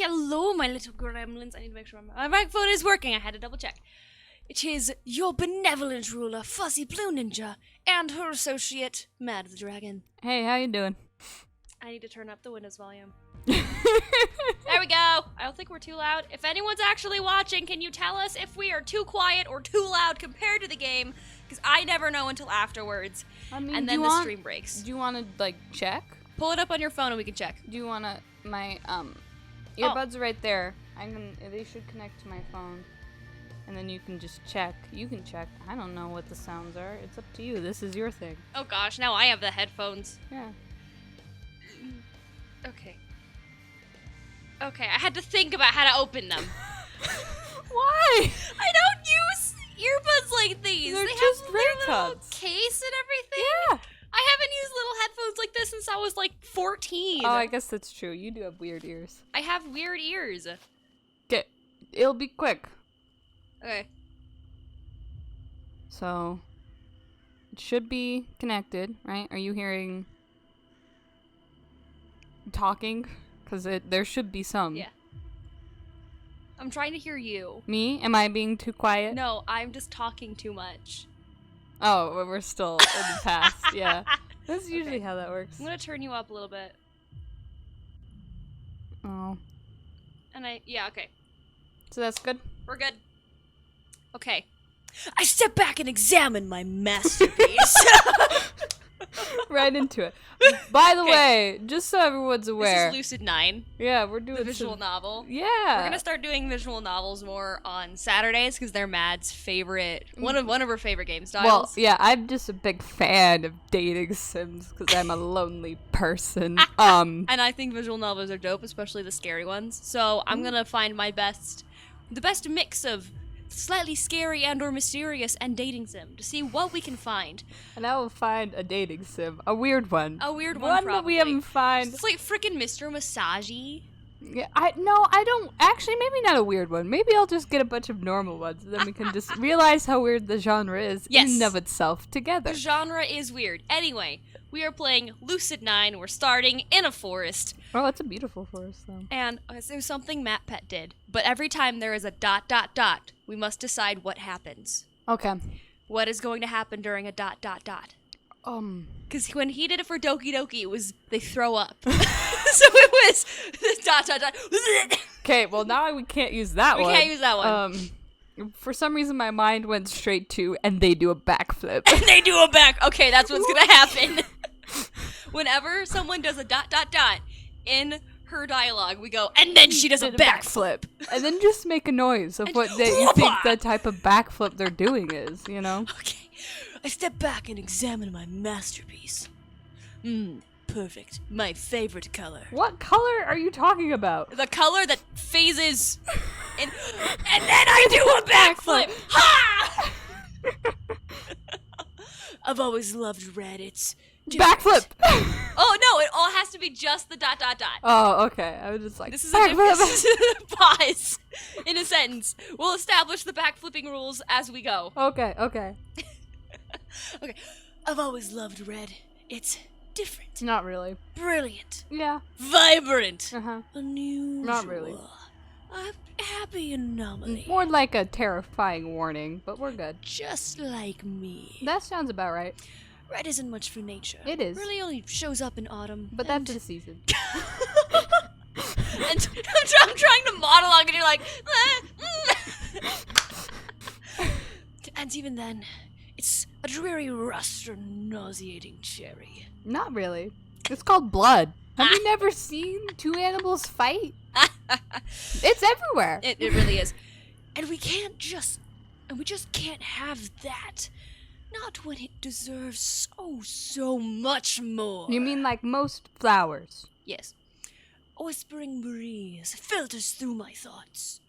Hello, my little gremlins. I need to make sure my microphone is working. I had to double check. It is your benevolent ruler, Fuzzy Blue Ninja, and her associate, MadtheDragon. Hey, how you doing? I need to turn up the Windows volume. There we go. I don't think we're too loud. If anyone's actually watching, can you tell us if we are too quiet or too loud compared to the game? Because I never know until afterwards. I mean, and then the stream breaks. Do you want to, like, check? Pull it up on your phone and we can check. Do you want to, my, earbuds are right there. They should connect to my phone. And then you can just check. You can check. I don't know what the sounds are. It's up to you. This is your thing. Oh gosh, now I have the headphones. Yeah. Okay. Okay, I had to think about how to open them. Why? I don't use earbuds like these. They're they just have their little cuts. case and everything. Yeah. I haven't used little headphones like this since I was like 14. Oh, I guess that's true. You do have weird ears. I have weird ears. Okay. It'll be quick. Okay. So, it should be connected, right? Are you hearing talking? Because there should be some. Yeah. I'm trying to hear you. Me? Am I being too quiet? No, I'm just talking too much. Oh, well, we're still in the past. Yeah. That's usually how that works. I'm gonna turn you up a little bit. Oh. And yeah, okay. So that's good? We're good. Okay. I step back and examine my masterpiece. Right into it. By the way, just so everyone's aware. This is Lucid9. Yeah, we're doing the visual novel. Yeah. We're gonna start doing visual novels more on Saturdays because they're Mad's favorite, one of her favorite game styles. Well, yeah, I'm just a big fan of dating sims because I'm a lonely person. And I think visual novels are dope, especially the scary ones. So I'm gonna find the best mix of slightly scary and or mysterious and dating sim to see what we can find. And I will find a dating sim, a weird one. A weird one, One probably. that we haven't found. It's like freaking Mr. Massagey. Yeah, I don't. Actually, maybe not a weird one. Maybe I'll just get a bunch of normal ones, and then we can just realize how weird the genre is in and of itself together. The genre is weird. Anyway, we are playing Lucid9. We're starting in a forest. Oh, it's a beautiful forest, though. And there's something MatPet did. But every time there is a ... we must decide what happens. Okay. What is going to happen during a ... Because when he did it for Doki Doki, it was they throw up. So it was the ... Okay, well now we can't use that one. We can't use that one. For some reason my mind went straight to, and they do a backflip. And they do a back. Okay, that's what's gonna happen. Whenever someone does a ... in her dialogue, we go, and then she does a backflip. And then just make a noise of what you think the type of backflip they're doing is, you know? Okay. I step back and examine my masterpiece. Perfect. My favorite color. What color are you talking about? The color that phases in, and then I do a backflip. Ha! I've always loved red. It's backflip. Oh no! It all has to be just the ... Oh, okay. I was just like, this is a pause in a sentence. We'll establish the backflipping rules as we go. Okay. Okay. I've always loved red. It's different. Not really. Brilliant. Yeah. Vibrant. Unusual. Not really. A happy anomaly. More like a terrifying warning, but we're good. Just like me. That sounds about right. Red isn't much for nature. It is. Really only shows up in autumn. But that's the season. And I'm trying to monologue and you're like... And even then, it's a dreary rust or nauseating cherry. Not really. It's called blood. Have you never seen two animals fight? It's everywhere. It really is. And we just can't have that. Not when it deserves so much more. You mean like most flowers? Yes. A whispering breeze filters through my thoughts,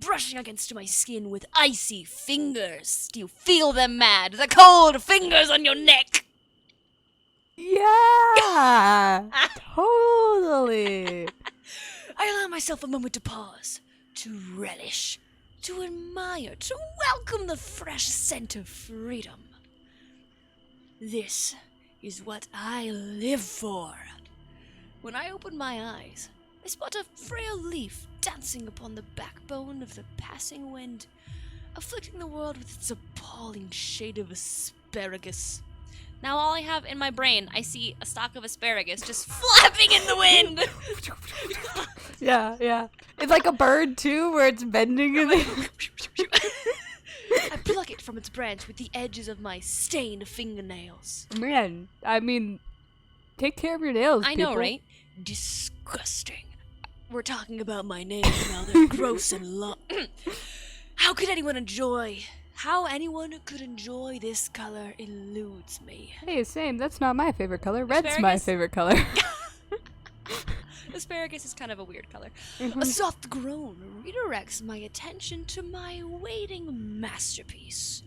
brushing against my skin with icy fingers. Do you feel them, Mad? The cold fingers on your neck. Yeah, totally. I allow myself a moment to pause, to relish, to admire, to welcome the fresh scent of freedom. This is what I live for. When I open my eyes, I spot a frail leaf dancing upon the backbone of the passing wind, afflicting the world with its appalling shade of asparagus. Now all I have in my brain, I see a stalk of asparagus just flapping in the wind. Yeah. It's like a bird, too, where it's bending in the... I pluck it from its branch with the edges of my stained fingernails. Man, I mean, take care of your nails, I people. know, right? Disgusting. We're talking about my nails now. They're gross and long. How could anyone enjoy... How anyone could enjoy this color eludes me. Hey, same. That's not my favorite color. Red's my favorite color. Asparagus is kind of a weird color. A soft groan redirects my attention to my waiting masterpiece.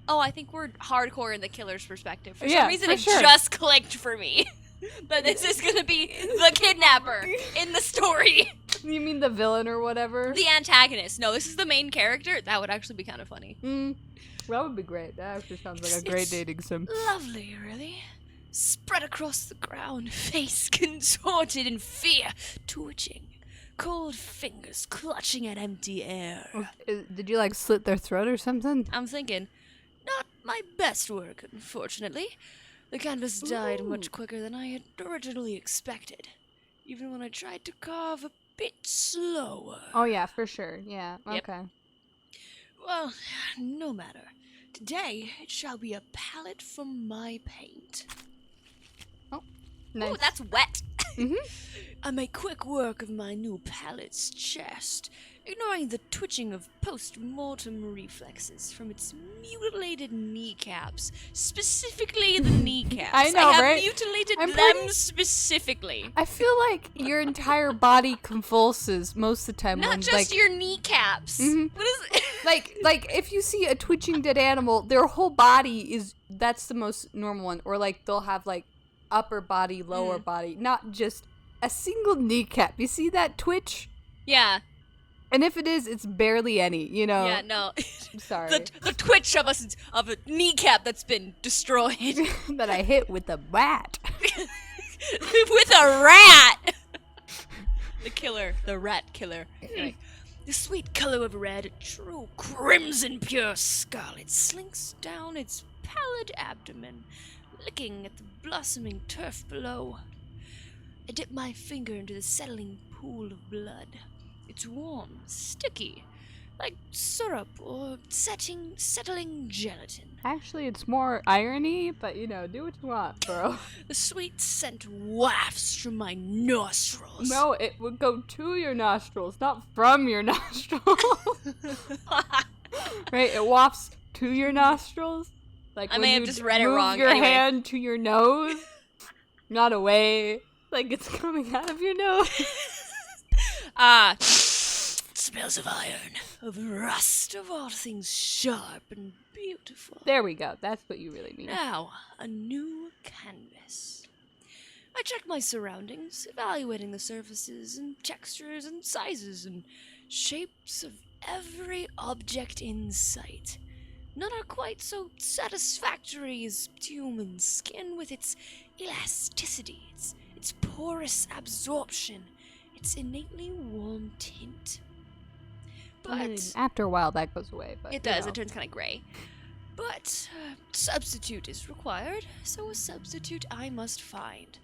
Oh, I think we're hardcore in the killer's perspective. For some reason, just clicked for me. That this is gonna be the kidnapper in the story. You mean the villain or whatever? The antagonist. No, this is the main character. That would actually be kind of funny. That would be great. That actually sounds like a great dating sim. Lovely, really. Spread across the ground, face contorted in fear, twitching, cold fingers clutching at empty air. Did you, like, slit their throat or something? I'm thinking, not my best work, unfortunately. The canvas died much quicker than I had originally expected, even when I tried to carve a bit slower. Oh, yeah, for sure. Yeah, Yep. okay. Well, no matter. Today, it shall be a palette from my paint. Oh, nice. Ooh, that's wet. Mm-hmm. I make quick work of my new palette's chest, ignoring the twitching of post-mortem reflexes from its mutilated kneecaps. Specifically the kneecaps. I know, have right? mutilated them specifically. I feel like your entire body convulses most of the time. Not when, just like, your kneecaps. Mhm. What is it? like if you see a twitching dead animal, their whole body that's the most normal one. Or like they'll have like upper body, lower body, not just a single kneecap. You see that twitch? Yeah. And if it is, it's barely any, you know? Yeah, no. I'm sorry. The twitch of a kneecap that's been destroyed. That I hit with a bat. With a rat! The rat killer. Anyway, the sweet color of red, true crimson pure scarlet, slinks down its pallid abdomen, licking at the blossoming turf below. I dip my finger into the settling pool of blood. It's warm, sticky, like syrup or settling gelatin. Actually, it's more irony, but you know, do what you want, bro. The sweet scent wafts from my nostrils. No, it would go to your nostrils, not from your nostrils. Right? It wafts to your nostrils. Like I when may you have just read it move wrong. your Anyway. hand to your nose, not away. Like it's coming out of your nose. Smells of iron, of rust, of all things sharp and beautiful. There we go. That's what you really mean. Now, a new canvas. I check my surroundings, evaluating the surfaces and textures and sizes and shapes of every object in sight. None are quite so satisfactory as human skin with its elasticity, its porous absorption, its innately warm tint. But I mean, after a while, that goes away. But it does. It turns kind of gray. But substitute is required, so a substitute I must find.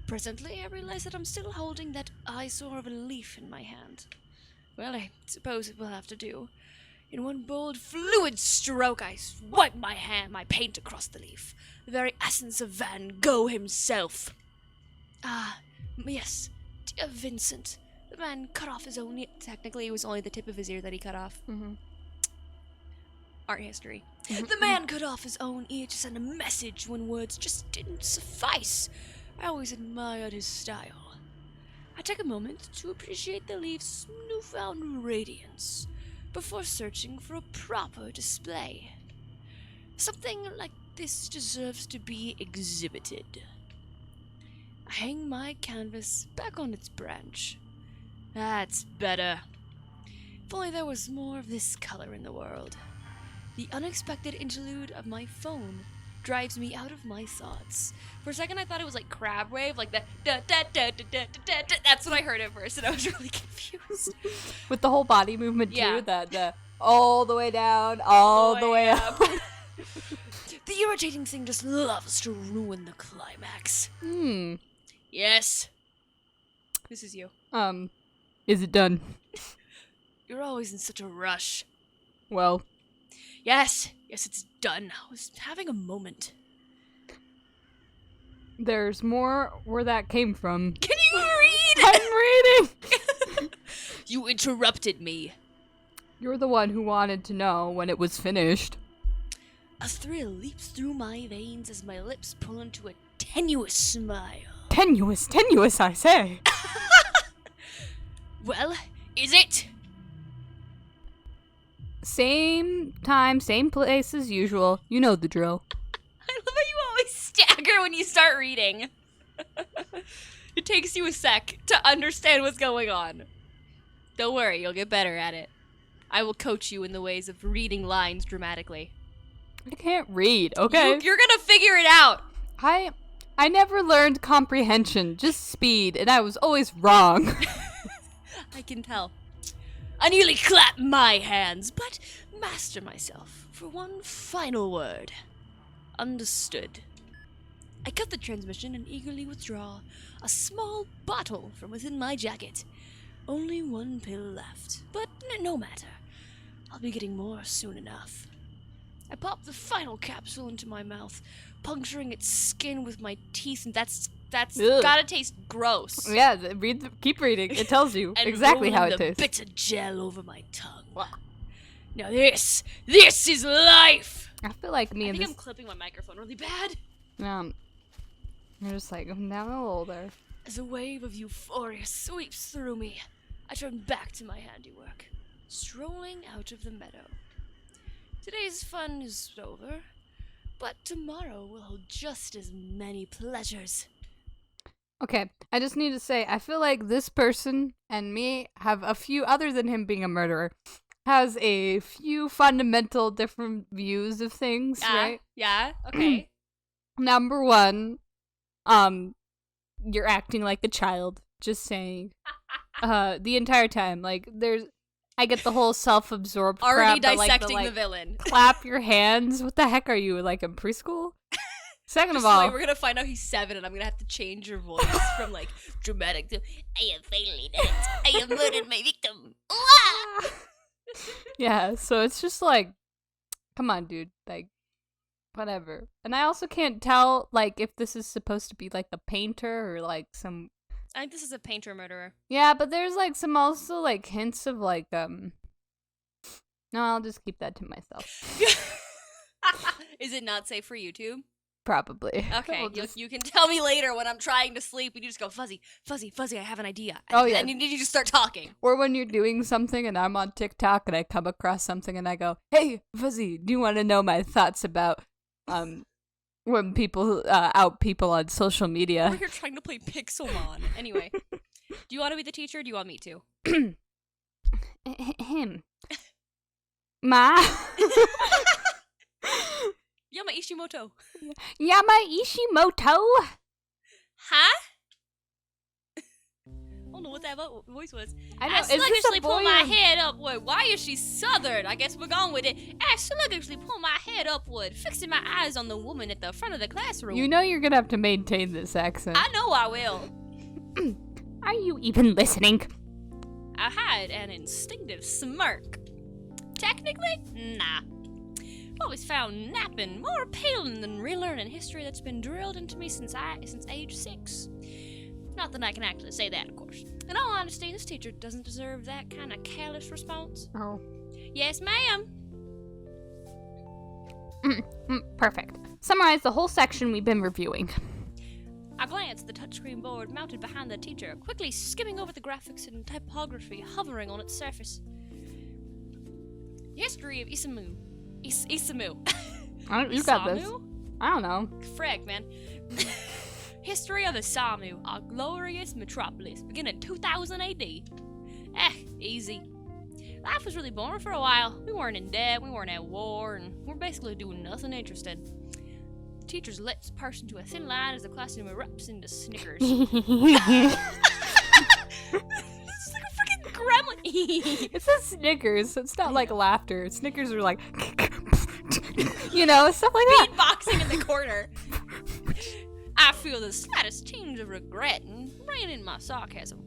Presently, I realize that I'm still holding that eyesore of a leaf in my hand. Well, I suppose it will have to do. In one bold, fluid stroke, I wipe my paint across the leaf. The very essence of Van Gogh himself. Ah, yes, dear Vincent. The man cut off his own ear. Technically, it was only the tip of his ear that he cut off. Art history. The man cut off his own ear to send a message when words just didn't suffice. I always admired his style. I take a moment to appreciate the leaf's newfound radiance before searching for a proper display. Something like this deserves to be exhibited. I hang my canvas back on its branch. That's better. If only there was more of this color in the world. The unexpected interlude of my phone drives me out of my thoughts. For a second, I thought it was like crab wave, like the da da da da da da da. That's what I heard at first, and I was really confused. With the whole body movement Yeah. too, the all the way down, all the way up. The irritating thing just loves to ruin the climax. Yes. This is you. Is it done? You're always in such a rush. Well, Yes, it's done. I was having a moment. there's more where that came from. Can you read? I'm reading! You interrupted me. You're the one who wanted to know when it was finished. A thrill leaps through my veins as my lips pull into a tenuous smile. Tenuous, I say. Well, is it? Same time, same place as usual. You know the drill. I love how you always stagger when you start reading. It takes you a sec to understand what's going on. Don't worry, you'll get better at it. I will coach you in the ways of reading lines dramatically. I can't read, okay? You're gonna figure it out. I never learned comprehension, just speed, and I was always wrong. I can tell. I nearly clapped my hands, but master myself for one final word. Understood. I cut the transmission and eagerly withdraw a small bottle from within my jacket. Only one pill left, but no matter. I'll be getting more soon enough. I pop the final capsule into my mouth, puncturing its skin with my teeth, and that's Ugh. gotta taste gross. Yeah, keep reading. It tells you And exactly how rolling it the tastes. bits of gel over my tongue. Now this is life. I feel like me I and think this. I'm clipping my microphone really bad. You're just like, I'm down a little there. As a wave of euphoria sweeps through me, I turn back to my handiwork, strolling out of the meadow. Today's fun is over, but tomorrow will hold just as many pleasures. Okay, I just need to say, I feel like this person and me have a few, other than him being a murderer, has a few fundamental different views of things, right? Yeah, okay. Number one, you're acting like a child, just saying. The entire time, like, I get the whole self-absorbed Already crap, but, like, dissecting the villain. clap your hands. What the heck are you, like, in preschool? Second of Just all, wait, we're gonna find out he's 7 and I'm gonna have to change your voice from like dramatic to I am finally dead. I have murdered my victim. yeah, so it's just like, come on, dude, like, whatever. And I also can't tell, like, if this is supposed to be like a painter or like some. I think this is a painter murderer. Yeah, but there's like some also like hints of like No, I'll just keep that to myself. Is it not safe for YouTube? Probably. Okay, I'll just- you can tell me later when I'm trying to sleep and you just go, Fuzzy, I have an idea. Oh, yeah. And you just start talking. Or when you're doing something and I'm on TikTok and I come across something and I go, hey, Fuzzy, do you want to know my thoughts about when people out people on social media? We're here trying to play Pixelmon. Anyway, do you want to be the teacher or do you want me to? Him. Ma. Yama Ishimoto. Yama Ishimoto. Huh? I don't know what that voice was. I know. I Is this sluggishly a boy pull my or- head upward. Why is she southern? I guess we're going with it. I sluggishly pull my head upward, fixing my eyes on the woman at the front of the classroom. You know you're gonna have to maintain this accent. I know I will. Are you even listening? I had an instinctive smirk. Technically, nah. I've always found napping more appealing than relearning history that's been drilled into me since age 6. Not that I can actually say that, of course. In all honesty, this teacher doesn't deserve that kind of careless response. Oh. Yes, ma'am. Perfect. Summarize the whole section we've been reviewing. I glanced at the touchscreen board mounted behind the teacher, quickly skimming over the graphics and typography hovering on its surface. History of Isamu. Isamu. You got this. Isamu? I don't know. Frick, man. History of Isamu, a glorious metropolis, beginning 2000 AD. Easy. Life was really boring for a while. We weren't in debt, we weren't at war, and we're basically doing nothing interesting. The teacher's lips parse into a thin line as the classroom erupts into snickers. It's like a freaking gremlin. It says Snickers, so it's not like laughter. Snickers are like, you know, stuff like that. Beatboxing in the corner. I feel the slightest tinge of regret and rein in my sarcasm.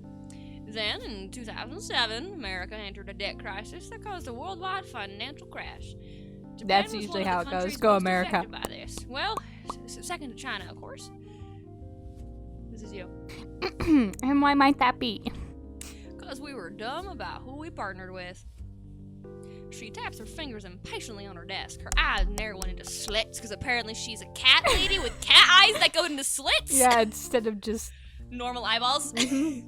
Then, in 2007, America entered a debt crisis that caused a worldwide financial crash. Japan That's was usually one of how the it goes. countries Go most America. affected by this. Well, second to China, of course. This is you. And why might that be? Because we were dumb about who we partnered with. She taps her fingers impatiently on her desk, her eyes narrowing into slits, because apparently she's a cat lady with cat eyes that go into slits? Yeah, instead of just Normal eyeballs?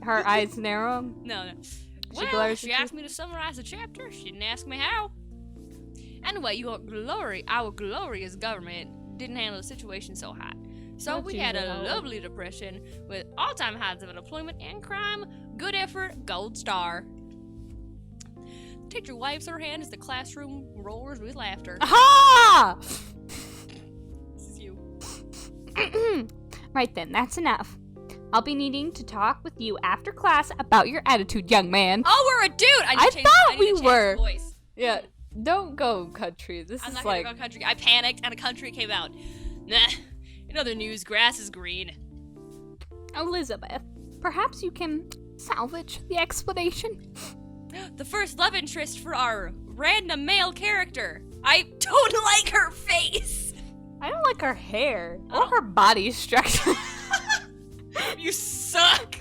her eyes narrow. No. She Well, glares she at you? asked me to summarize the chapter. She didn't ask me how. Anyway, our glorious government didn't handle the situation so hot. So That's we had a usually how it lovely depression with all-time highs of unemployment and crime. Good effort, gold star. The teacher waves her hand as the classroom roars with laughter. Aha! This is you. Right then, that's enough. I'll be needing to talk with you after class about your attitude, young man. Oh, we're a dude! I need to change thought the we were. voice. Yeah, don't go country. This I'm is not like gonna go country. I panicked and a country came out. Nah. In other news, grass is green. Elizabeth. Perhaps you can salvage the explanation. The first love interest for our random male character. I don't like her face. I don't like her hair Oh. or her body structure. You suck.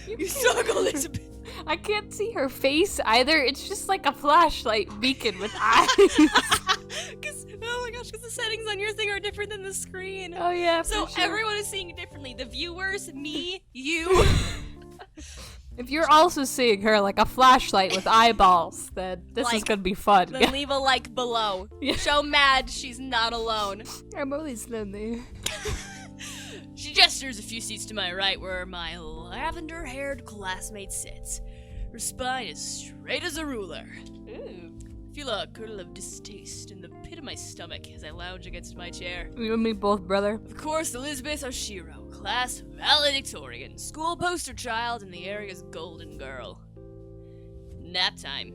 You suck, Elizabeth. I can't see her face either. It's just like a flashlight beacon with eyes. Oh my gosh, because the settings on your thing are different than the screen. Oh yeah. So for sure. everyone is seeing it differently. The viewers, me, you. If you're also seeing her like a flashlight with eyeballs, then this is Like, gonna be fun. Then leave a like below. Yeah. Show Mad she's not alone. I'm always lonely. She gestures a few seats to my right where my lavender-haired classmate sits. Her spine is straight as a ruler. Ooh. I feel a curdle of distaste in the pit of my stomach as I lounge against my chair. You and me both, brother. Of course, Elizabeth Oshiro, class valedictorian, school poster child, and the area's golden girl. Nap time.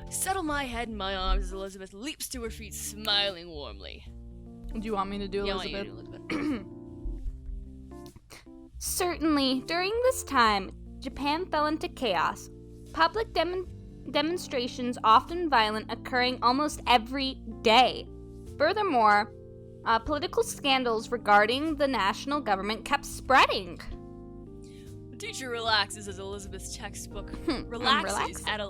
I settle my head in my arms as Elizabeth leaps to her feet, smiling warmly. Do you want me to do Yeah, I want Elizabeth? you to do Elizabeth. Certainly, during this time, Japan fell into chaos. Public demonstrations, often violent, occurring almost every day. Furthermore, political scandals regarding the national government kept spreading. The teacher relaxes as Elizabeth's textbook I'm relaxes relaxing. at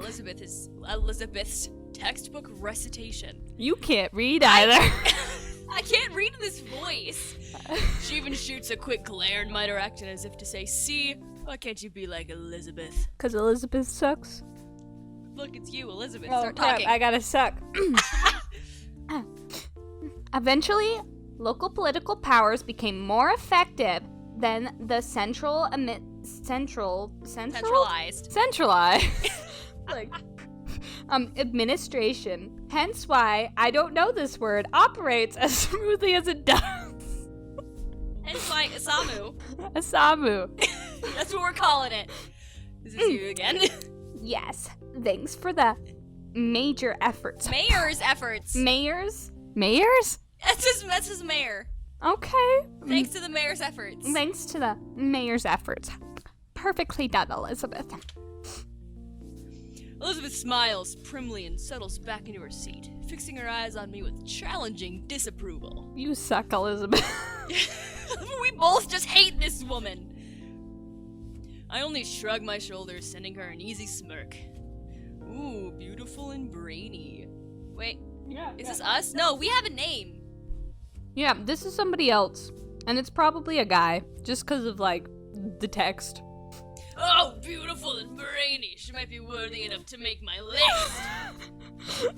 Elizabeth's textbook recitation. You can't read either. I can't read this voice. She even shoots a quick glare in my direction as if to say, "See, why can't you be like Elizabeth?" Because Elizabeth sucks. Look, it's you, Elizabeth. Oh, Start crap, talking. I gotta suck. Eventually, local political powers became more effective than the centralized like administration. Hence why I don't know this word operates as smoothly as it does. Hence why Isamu. Asamu. That's what we're calling it. This is you again. Yes. Thanks for the major efforts. Mayor's efforts. Mayors? That's his mayor. Okay. Thanks to the mayor's efforts. Thanks to the mayor's efforts. Perfectly done, Elizabeth. Elizabeth smiles primly and settles back into her seat, fixing her eyes on me with challenging disapproval. You suck, Elizabeth. We both just hate this woman. I only shrug my shoulders, sending her an easy smirk. Ooh, beautiful and brainy. Wait, is this us? No, we have a name. Yeah, this is somebody else. And it's probably a guy, just because of, like, the text. Oh, beautiful and brainy. She might be worthy enough to make my list.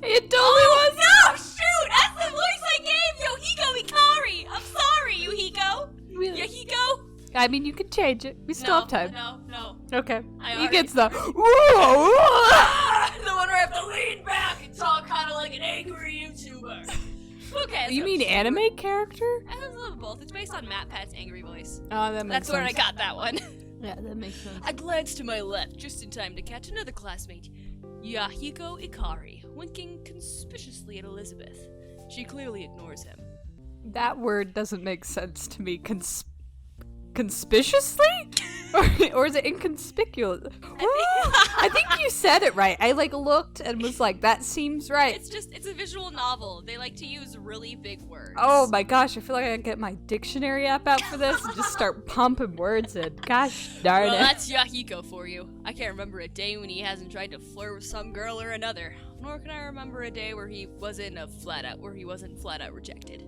It totally was. No, shoot! That's the voice I gave Yohiko Ikari. I'm sorry, Yohiko. Yohiko? I mean, you can change it. We still have time. No. Okay. I He already- gets the. The one where I have to lean back and talk kind of like an angry YouTuber. Okay. You mean anime character? I was a little both. It's based on MatPat's angry voice. Oh, that makes That's sense. where I got that one. Yeah, that makes sense. I glanced to my left just in time to catch another classmate, Yahiko Ikari, winking conspicuously at Elizabeth. She clearly ignores him. That word doesn't make sense to me. Conspicuously? or is it inconspicuous? I think you said it right. I looked and was like, that seems right. It's a visual novel. They like to use really big words. Oh my gosh, I feel like I gotta get my dictionary app out for this and just start pumping words in. Gosh darn Well, it. that's Yahiko for you. I can't remember a day when he hasn't tried to flirt with some girl or another. Nor can I remember a day where he wasn't flat out rejected.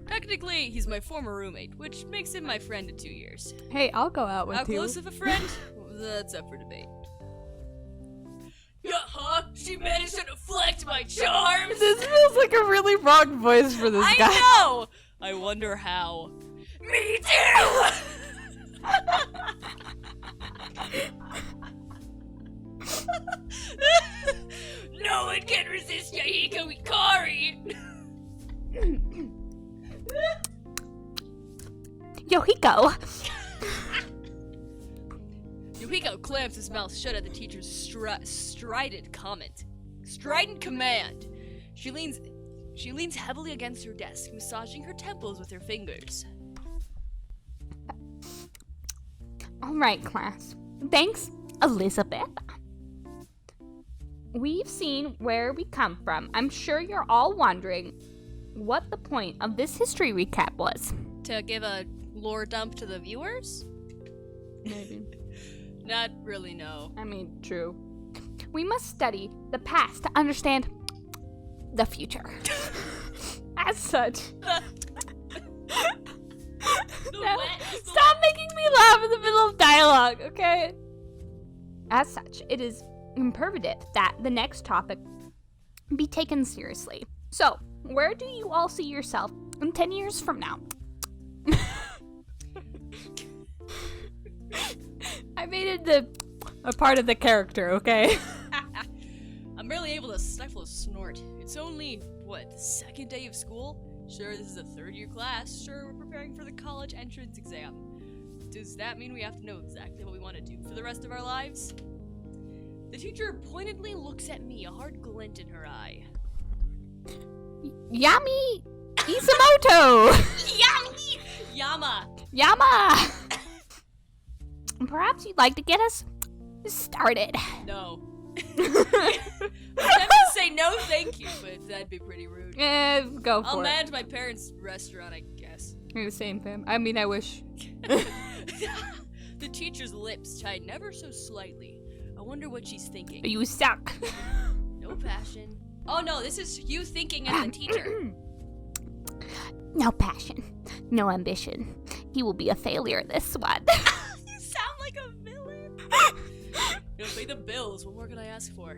Technically, he's my former roommate, which makes him my friend in 2 years. Hey, I'll go out with How you. close of a friend? That's up for debate. Yeah, she managed to deflect my charms! This feels like a really wrong voice for this guy. I know! I wonder how. Me too! No one can resist Yahiko Ikari! Yohiko. Yahiko clamps his mouth shut at the teacher's strident comment. Strident command. She leans heavily against her desk, massaging her temples with her fingers. All right, class. Thanks, Elizabeth. We've seen where we come from. I'm sure you're all wondering what the point of this history recap was. To give a lore dump to the viewers? Maybe. Not really, no. I mean, true. We must study the past to understand the future. As such. Stop making me laugh in the middle of dialogue, okay? As such, it is imperative that the next topic be taken seriously. So, where do you all see yourself in 10 years from now? I made it a part of the character, okay? I'm barely able to stifle a snort. It's only, the second day of school? Sure, this is a third-year class. Sure, we're preparing for the college entrance exam. Does that mean we have to know exactly what we want to do for the rest of our lives? The teacher pointedly looks at me, a hard glint in her eye. Yami Isamoto! Yami! Yama! Perhaps you'd like to get us started. No. I'm tempted to say no thank you, but that'd be pretty rude. Go for I'll it. manage my parents' restaurant, I guess. You're the same, fam. I mean, I wish. The teacher's lips tighten ever so slightly. I wonder what she's thinking. You suck. No passion. Oh no, this is you thinking as the teacher. No passion. No ambition. He will be a failure, this one. You sound like a villain. It'll pay the bills. What more can I ask for?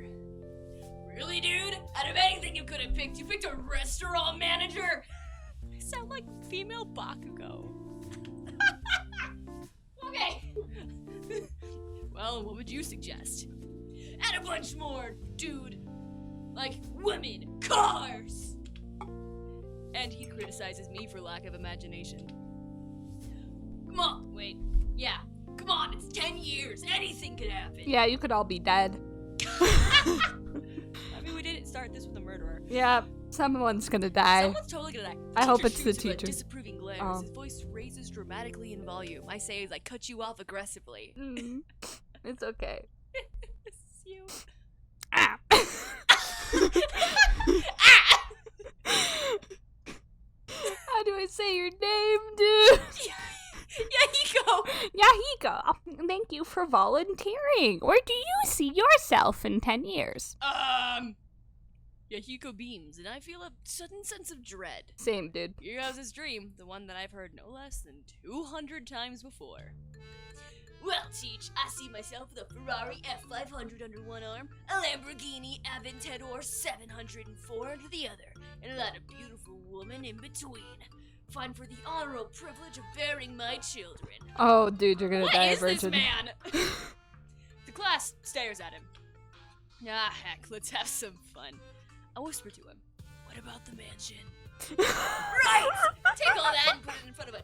Really, dude? Out of anything you could have picked, you picked a restaurant manager? I sound like female Bakugo. Okay. Well, what would you suggest? Add a bunch more, dude. Like women, cars. And he criticizes me for lack of imagination. Come on, wait. Yeah, come on, it's 10 years. Anything could happen. Yeah, you could all be dead. I mean, we didn't start this with a murderer. Yeah, someone's gonna die. Someone's totally gonna die. I hope it's the shoots him a teacher. disapproving glare as his voice raises dramatically in volume. I say as I cut you off aggressively. It's okay. It's you. Ah. How do I say your name, dude? Yahiko, thank you for volunteering. Where do you see yourself in 10 years? Yahiko beams, and I feel a sudden sense of dread. Same, dude. Here goes his dream, the one that I've heard no less than 200 times before. Well, Teach, I see myself with a Ferrari F500 under one arm, a Lamborghini Aventador 704 under the other, and a lot of beautiful women in between. Fine for the honorable privilege of bearing my children. Oh, dude, you're gonna What die a is this virgin. man? The class stares at him. Ah, heck, let's have some fun. I whisper to him. What about the mansion? Right! Take all that and put it in front of a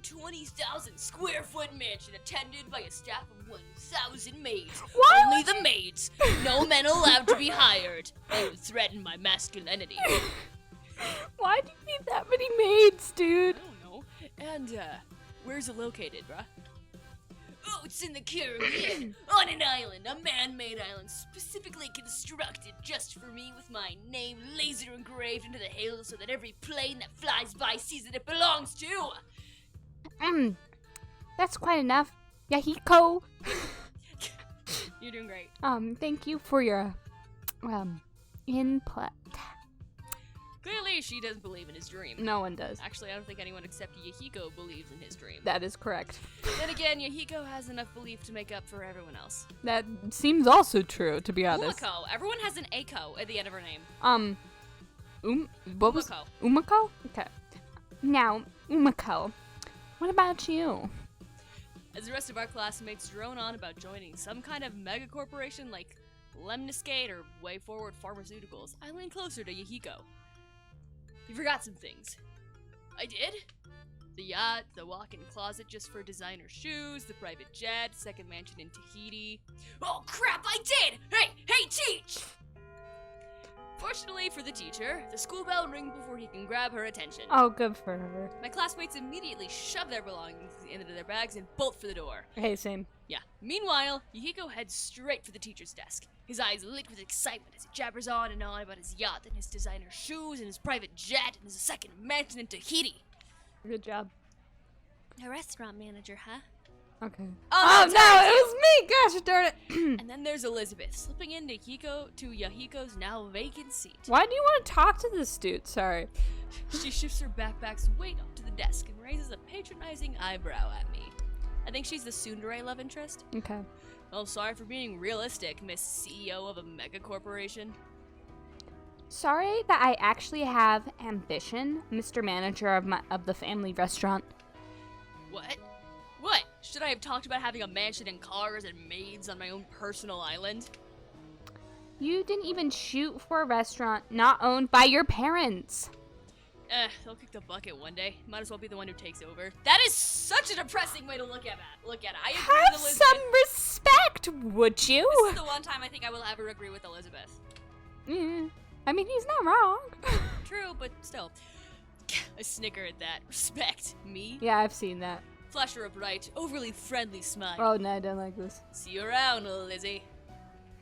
20,000 square foot mansion attended by a staff of 1,000 maids. Why Only the maids. No men allowed to be hired. They would threaten my masculinity. Why do you need that many maids, dude? I don't know. And, where's it located, bruh? Oh, it's in the Caribbean, on an island, a man-made island specifically constructed just for me with my name laser engraved into the hail so that every plane that flies by sees that it belongs to. That's quite enough. Yahiko. You're doing great. Thank you for your, input. Clearly, she doesn't believe in his dream. No one does. Actually, I don't think anyone except Yahiko believes in his dream. That is correct. Then again, Yahiko has enough belief to make up for everyone else. That seems also true, to be honest. Umako. Everyone has an Ako at the end of her name. What was Umako. Umako? Okay. Now, Umako, what about you? As the rest of our classmates drone on about joining some kind of mega corporation like Lemniscate or Way Forward Pharmaceuticals, I lean closer to Yahiko. You forgot some things. I did? The yacht, the walk-in closet just for designer shoes, the private jet, second mansion in Tahiti. Oh crap, I did! Hey, teach! Fortunately for the teacher, the school bell rings before he can grab her attention. Oh, good for her. My classmates immediately shove their belongings into their bags and bolt for the door. Hey, same. Yeah. Meanwhile, Yahiko heads straight for the teacher's desk. His eyes lit with excitement as he jabbers on and on about his yacht and his designer shoes and his private jet and his second mansion in Tahiti. Good job. A restaurant manager, huh? Okay. Oh, no, it was me! Gosh darn it! And then there's Elizabeth, slipping into Yahiko's now vacant seat. Why do you want to talk to this dude? Sorry. She shifts her backpack's weight up to the desk and raises a patronizing eyebrow at me. I think she's the tsundere love interest. Okay. Well, sorry for being realistic, Miss CEO of a mega corporation. Sorry that I actually have ambition, Mr. Manager of the family restaurant. What? What? Should I have talked about having a mansion and cars and maids on my own personal island? You didn't even shoot for a restaurant not owned by your parents. They'll kick the bucket one day. Might as well be the one who takes over. That is such a depressing way to look at it. I agree Have with Elizabeth. some respect, would you? This is the one time I think I will ever agree with Elizabeth. Yeah. I mean, he's not wrong. True, but still. I snicker at that. Respect. Me? Yeah, I've seen that. Flash her a bright, overly friendly smile. Oh, no, I don't like this. See you around, Lizzie.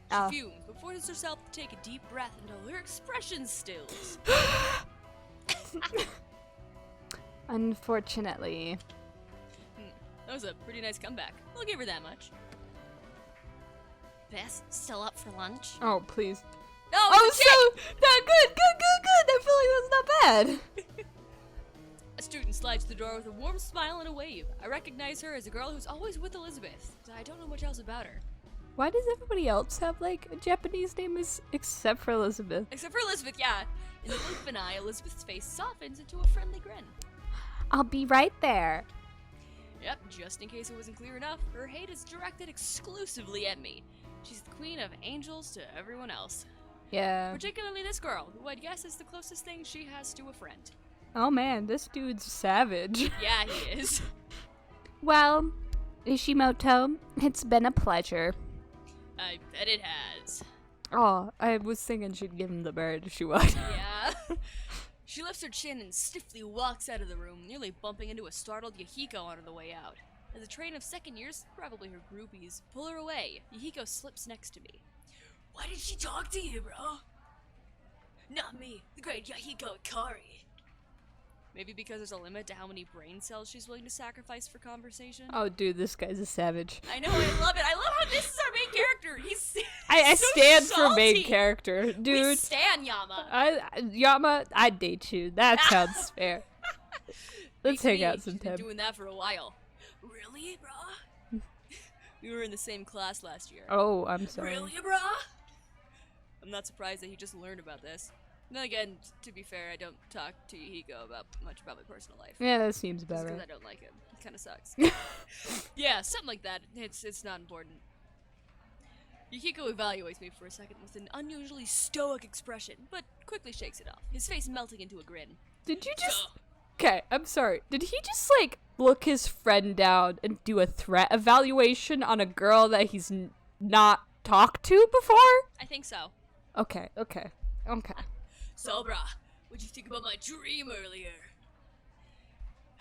She Oh. fumes, but forces herself to take a deep breath until her expression stills. Unfortunately. That was a pretty nice comeback. I'll give her that much. Bess, still up for lunch? Oh, please. Oh, so no, good. I feel like that's not bad. A student slides through the door with a warm smile and a wave. I recognize her as a girl who's always with Elizabeth. I don't know much else about her. Why does everybody else have like a Japanese name except for Elizabeth? Except for Elizabeth, yeah. In the blink of an eye, Elizabeth's face softens into a friendly grin. I'll be right there. Yep, just in case it wasn't clear enough, her hate is directed exclusively at me. She's the queen of angels to everyone else. Yeah. Particularly this girl, who I'd guess is the closest thing she has to a friend. Oh man, this dude's savage. Yeah, he is. Well, Ishimoto, it's been a pleasure. I bet it has. Oh, I was thinking she'd give him the bird. She would. Yeah. She lifts her chin and stiffly walks out of the room, nearly bumping into a startled Yahiko on the way out. As a train of second years, probably her groupies, pull her away, Yahiko slips next to me. Why did she talk to you, bro? Not me, the great Yahiko Ikari. Maybe because there's a limit to how many brain cells she's willing to sacrifice for conversation? Oh, dude, this guy's a savage. I know, I love it. I love how this is our main character. He's I so stand for salty. main character, We dude. stan Yama. Yama, I'd date you. That sounds fair. Let's hang out She's been sometime. doing that for a while. Really, brah? We were in the same class last year. Oh, I'm sorry. Really, brah? I'm not surprised that he just learned about this. Then again, to be fair, I don't talk to Yahiko much about my personal life. Yeah, that seems Just better. because I don't like him. He kind of sucks. Yeah, something like that. It's not important. Yukiko evaluates me for a second with an unusually stoic expression, but quickly shakes it off, his face melting into a grin. Did you just... Okay, I'm sorry. Did he just, like, look his friend down and do a threat evaluation on a girl that he's not talked to before? I think so. Okay. So, brah, what'd you think about my dream earlier?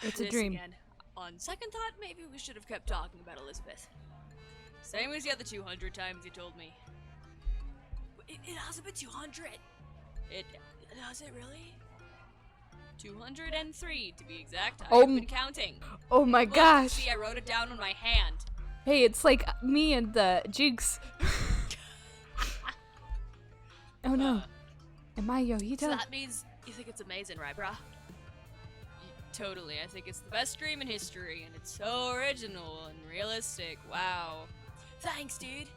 It's a This dream. Again. On second thought, maybe we should have kept talking about Elizabeth. Same as the other 200 times you told me. It hasn't been 200. It has it really? 203 to be exact. I've been counting. Oh my Look, gosh. See, I wrote it down on my hand. Hey, it's like me and the Jinx. Oh no. Am I Yohito? So that means you think it's amazing, right, brah? Totally. I think it's the best dream in history, and it's so original and realistic. Wow. Thanks, dude.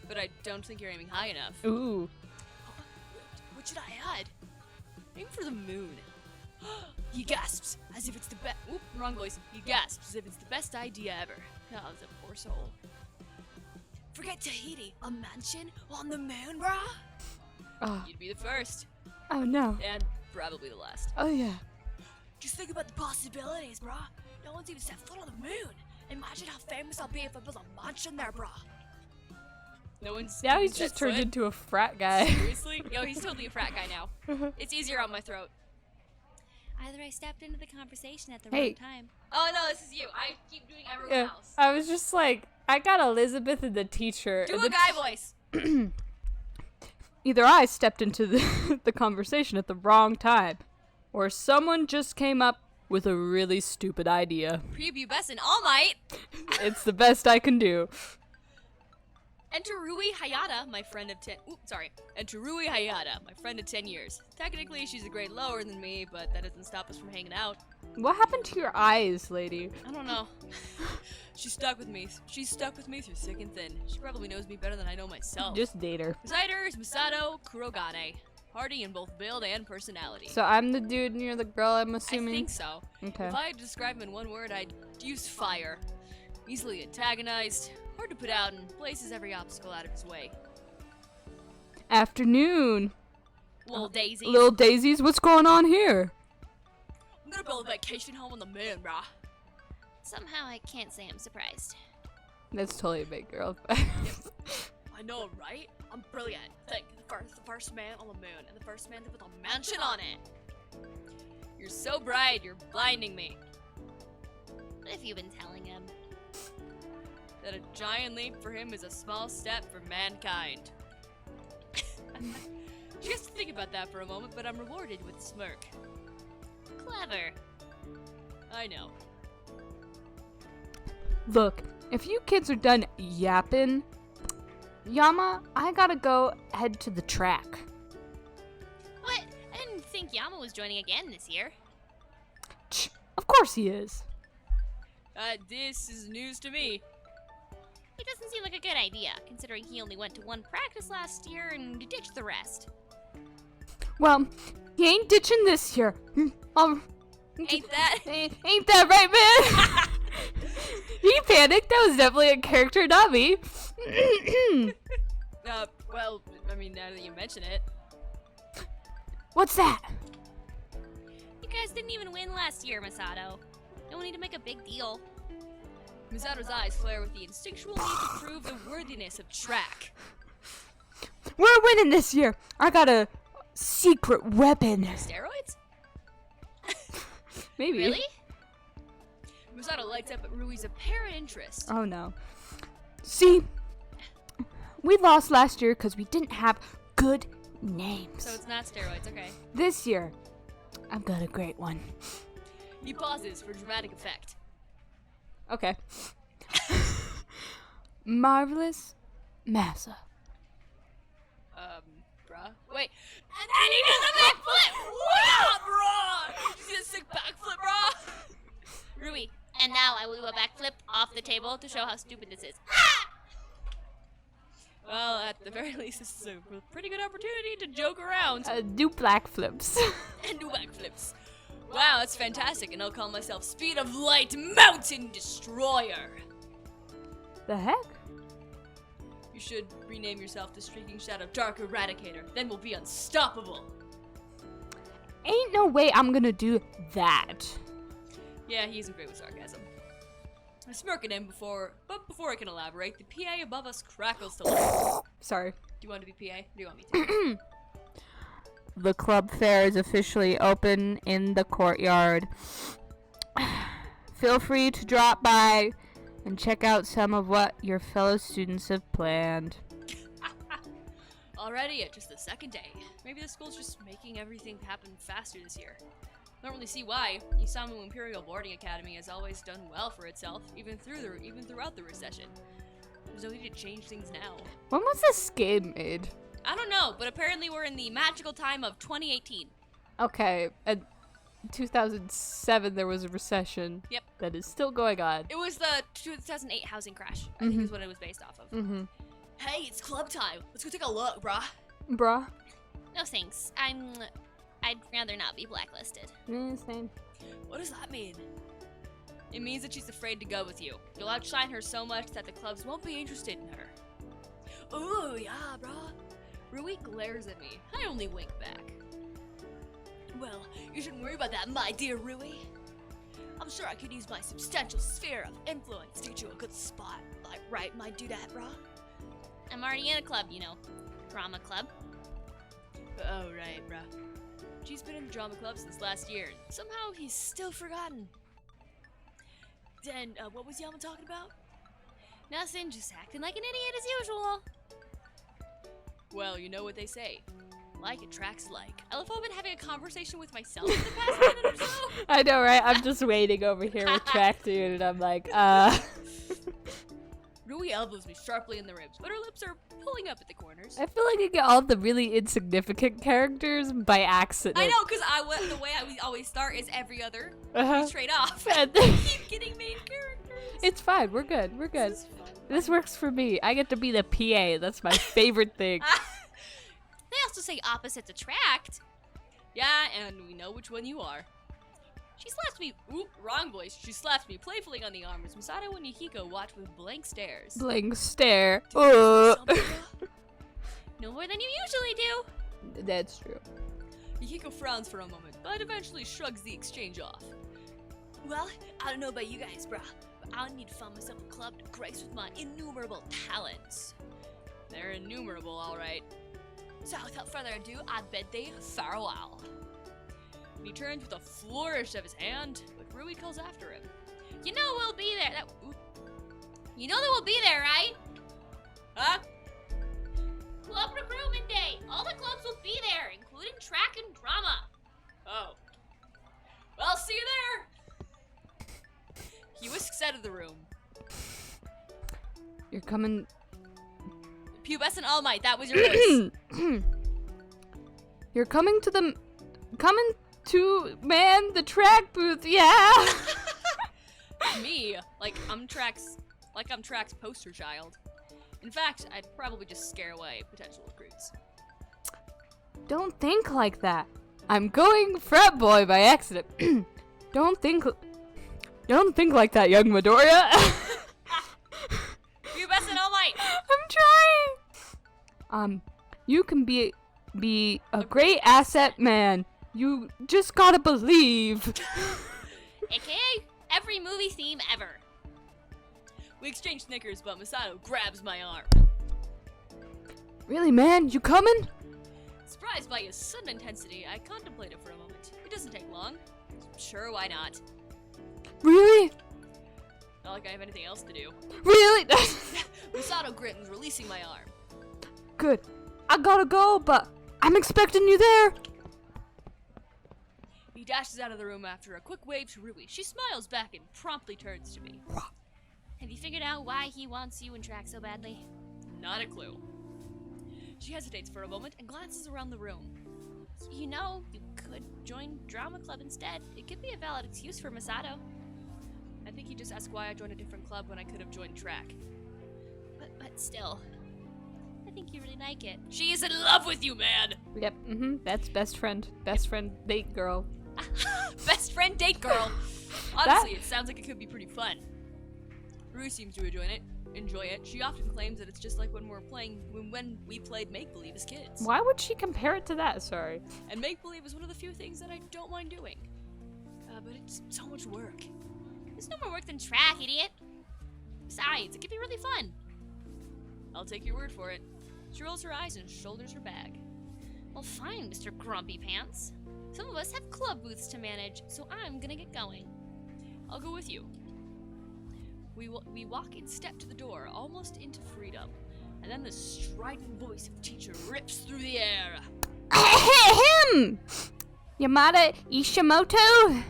But I don't think you're aiming high enough. Ooh. What should I add? Aim for the moon. He gasps as if it's the best. Oop, wrong voice. He gasps as if it's the best idea ever. Oh, that's a poor soul. Forget Tahiti. A mansion on the moon, brah? Oh. You'd be the first. Oh no. And probably the last. Oh yeah. Just think about the possibilities, brah. No one's even set foot on the moon. Imagine how famous I'll be if I build a mansion there, brah. No one's. Now he's just turned into a frat guy. Seriously? Yo, he's totally a frat guy now. It's easier on my throat. Either I stepped into the conversation at the wrong time. Oh no, this is you. I keep doing everyone else. I was just like, I got Elizabeth and the teacher. Do a guy voice. Either I stepped into the conversation at the wrong time, or someone just came up with a really stupid idea. Prepubescent All Might. It's the best I can do. Enter Rui Hayata, my friend of 10. Enter Rui Hayata, my friend of 10 years. Technically, she's a grade lower than me, but that doesn't stop us from hanging out. What happened to your eyes, lady? I don't know. She's stuck with me. She's stuck with me through thick and thin. She probably knows me better than I know myself. Just date her. Designer is Masato Kurogane. Hardy in both build and personality. So I'm the dude and you're the girl, I'm assuming? I think so. Okay. If I had to describe him in one word, I'd use fire. Easily antagonized, hard to put out, and places every obstacle out of his way. Afternoon. Little daisies. Little daisies, what's going on here? I'm gonna build a vacation home on the moon, brah. Somehow I can't say I'm surprised. That's totally a big girl. I know, right? I'm brilliant. Think, the first man on the moon, and the first man to put a mansion on it. You're so bright, you're blinding me. What have you been telling him? That a giant leap for him is a small step for mankind. She has to think about that for a moment, but I'm rewarded with a smirk. Clever. I know. Look, if you kids are done yapping, Yama, I gotta go head to the track. What? I didn't think Yama was joining again this year. Of course he is. This is news to me. It doesn't seem like a good idea, considering he only went to one practice last year and ditched the rest. Well, he ain't ditching this year. Ain't that? Ain't that right, man? He panicked. That was definitely a character, not me. Well, I mean, now that you mention it. What's that? You guys didn't even win last year, Masato. No need to make a big deal. Misato's eyes flare with the instinctual need to prove the worthiness of track. We're winning this year. I got a secret weapon. Steroids? Maybe. Really? Masato lights up at Rui's apparent interest. Oh no. See, we lost last year because we didn't have good names. So it's not steroids, okay. This year, I've got a great one. He pauses for dramatic effect. Okay. Marvelous Massa. Bruh. Wait. And then he does a backflip! Wow, bruh! You see a sick backflip, bruh? Rui, and now I will do a backflip off the table to show how stupid this is. Ah! Well, at the very least, this is a pretty good opportunity to joke around. Do black flips. And do backflips. Wow, that's fantastic, and I'll call myself Speed of Light Mountain Destroyer. The heck? You should rename yourself to Streaking Shadow Dark Eradicator. Then we'll be unstoppable. Ain't no way I'm gonna do that. Yeah, he isn't great with sarcasm. I smirk at him before I can elaborate, the PA above us crackles to life. Sorry. Do you want to be PA? Or do you want me to? The club fair is officially open in the courtyard. Feel free to drop by and check out some of what your fellow students have planned. Already at just the second day. Maybe the school's just making everything happen faster this year. I don't really see why. Isamu Imperial Boarding Academy has always done well for itself, even throughout the recession. There's no need to change things now. When was this game made? I don't know, but apparently we're in the magical time of 2018. Okay, in 2007 there was a recession. Yep. That is still going on. It was the 2008 housing crash, I think is what it was based off of. Mm-hmm. Hey, it's club time. Let's go take a look, brah. Bruh. No thanks. I'd rather not be blacklisted. Same. What does that mean? It means that she's afraid to go with you. You'll outshine her so much that the clubs won't be interested in her. Ooh, yeah, brah. Rui glares at me. I only wink back. Well, you shouldn't worry about that, my dear Rui. I'm sure I could use my substantial sphere of influence to get you a good spot. Like, right, might do that, brah? I'm already in a club, you know. Drama club. Oh, right, brah. She's been in the drama club since last year. Somehow he's still forgotten. Then, what was Yama talking about? Nothing, just acting like an idiot as usual. Well, you know what they say. Like attracts like. I love how I've been having a conversation with myself in the past minute or so. I know, right? I'm just waiting over here retracting it, and I'm like, Rui elbows me sharply in the ribs, but her lips are pulling up at the corners. I feel like I get all the really insignificant characters by accident. I know, because the way I always start is every other straight off. And keep getting main characters. It's fine. We're good. We're good. This works for me. I get to be the PA. That's my favorite thing. They also say opposites attract. Yeah, and we know which one you are. She slaps me. Oop, wrong voice. She slaps me playfully on the arm as Masato and Yukiko watch with blank stares. Blank stare. No more than you usually do. That's true. Yukiko frowns for a moment, but eventually shrugs the exchange off. Well, I don't know about you guys, brah, but I'll need to find myself a club to grace with my innumerable talents. They're innumerable, all right. So without further ado, I bid thee farewell. He turns with a flourish of his hand, but Rui calls after him. You know we'll be there. You know that we'll be there, right? Huh? Club recruitment day. All the clubs will be there, including track and drama. Oh. Well, see you there. He whisks out of the room. You're coming. Pubescent All Might, that was your voice. You're coming to the. Coming to, man, the track booth, yeah. Me, like I'm Track's poster child. In fact, I'd probably just scare away potential recruits. Don't think like that. I'm going frat boy by accident. Don't think like that, young Midoriya. You best in All Might. I'm trying. You can be a great asset, man. You just gotta believe. AKA every movie theme ever. We exchange snickers, but Masato grabs my arm. Really, man? You coming? Surprised by his sudden intensity, I contemplate it for a moment. It doesn't take long. Sure, why not? Really? Not like I have anything else to do. Really? Masato grins, releasing my arm. Good. I gotta go, but I'm expecting you there. He dashes out of the room after a quick wave to Rui. She smiles back and promptly turns to me. Have you figured out why he wants you in track so badly? Not a clue. She hesitates for a moment and glances around the room. You know, you could join drama club instead. It could be a valid excuse for Masato. I think he just asked why I joined a different club when I could have joined track. But still, I think you really like it. She is in love with you, man! Yep, that's best friend date girl. Best friend date girl! Honestly, it sounds like it could be pretty fun. Rui seems to enjoy it. She often claims that it's just like when we played make-believe as kids. Why would she compare it to that? Sorry. And make-believe is one of the few things that I don't mind doing. But it's so much work. There's no more work than track, idiot. Besides, it can be really fun. I'll take your word for it. She rolls her eyes and shoulders her bag. Well, fine, Mr. Grumpy Pants. Some of us have club booths to manage, so I'm gonna get going. I'll go with you. We walk in step to the door, almost into freedom. And then the strident voice of teacher rips through the air. Ahem! Yamada Ishimoto?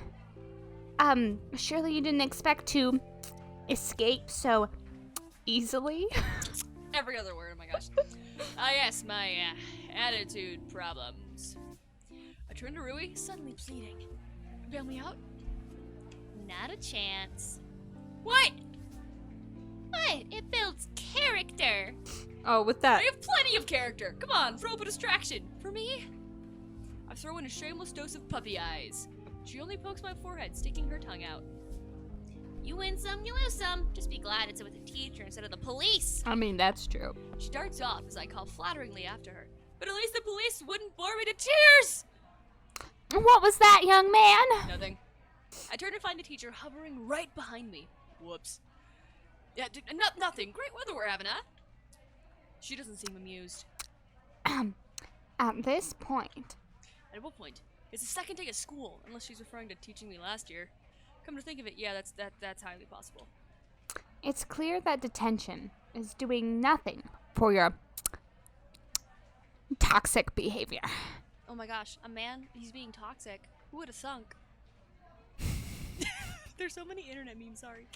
Surely you didn't expect to escape so easily? Every other word, oh my gosh. Yes, my attitude problems. I turn to Rui, suddenly pleading. Bail me out? Not a chance. What? What? It builds character. Oh, with that. I have plenty of character. Come on, throw up a distraction. For me? I throw in a shameless dose of puppy eyes. She only pokes my forehead, sticking her tongue out. You win some, you lose some. Just be glad it's with a teacher instead of the police. I mean, that's true. She darts off as I call flatteringly after her. But at least the police wouldn't bore me to tears! What was that, young man? Nothing. I turn to find the teacher hovering right behind me. Whoops. Yeah, nothing. Great weather we're having, huh? She doesn't seem amused. At this point. At what point? It's the second day of school, unless she's referring to teaching me last year. Come to think of it, yeah, that's highly possible. It's clear that detention is doing nothing for your toxic behavior. Oh my gosh, a man, he's being toxic. Who would have thunk? There's so many internet memes, sorry.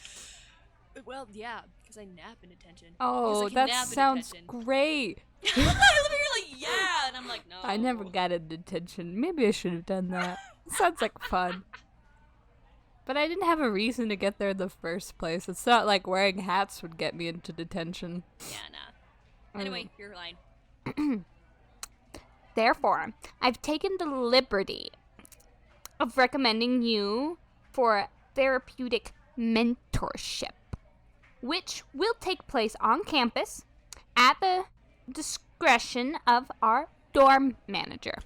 Well, yeah, because I nap in detention. Oh, that sounds great. I live here like, yeah, and I'm like, no. I never got in detention. Maybe I should have done that. Sounds like fun. But I didn't have a reason to get there in the first place. It's not like wearing hats would get me into detention. Yeah, nah. Anyway, your line. Therefore, I've taken the liberty of recommending you for therapeutic mentorship, which will take place on campus at the discretion of our dorm manager.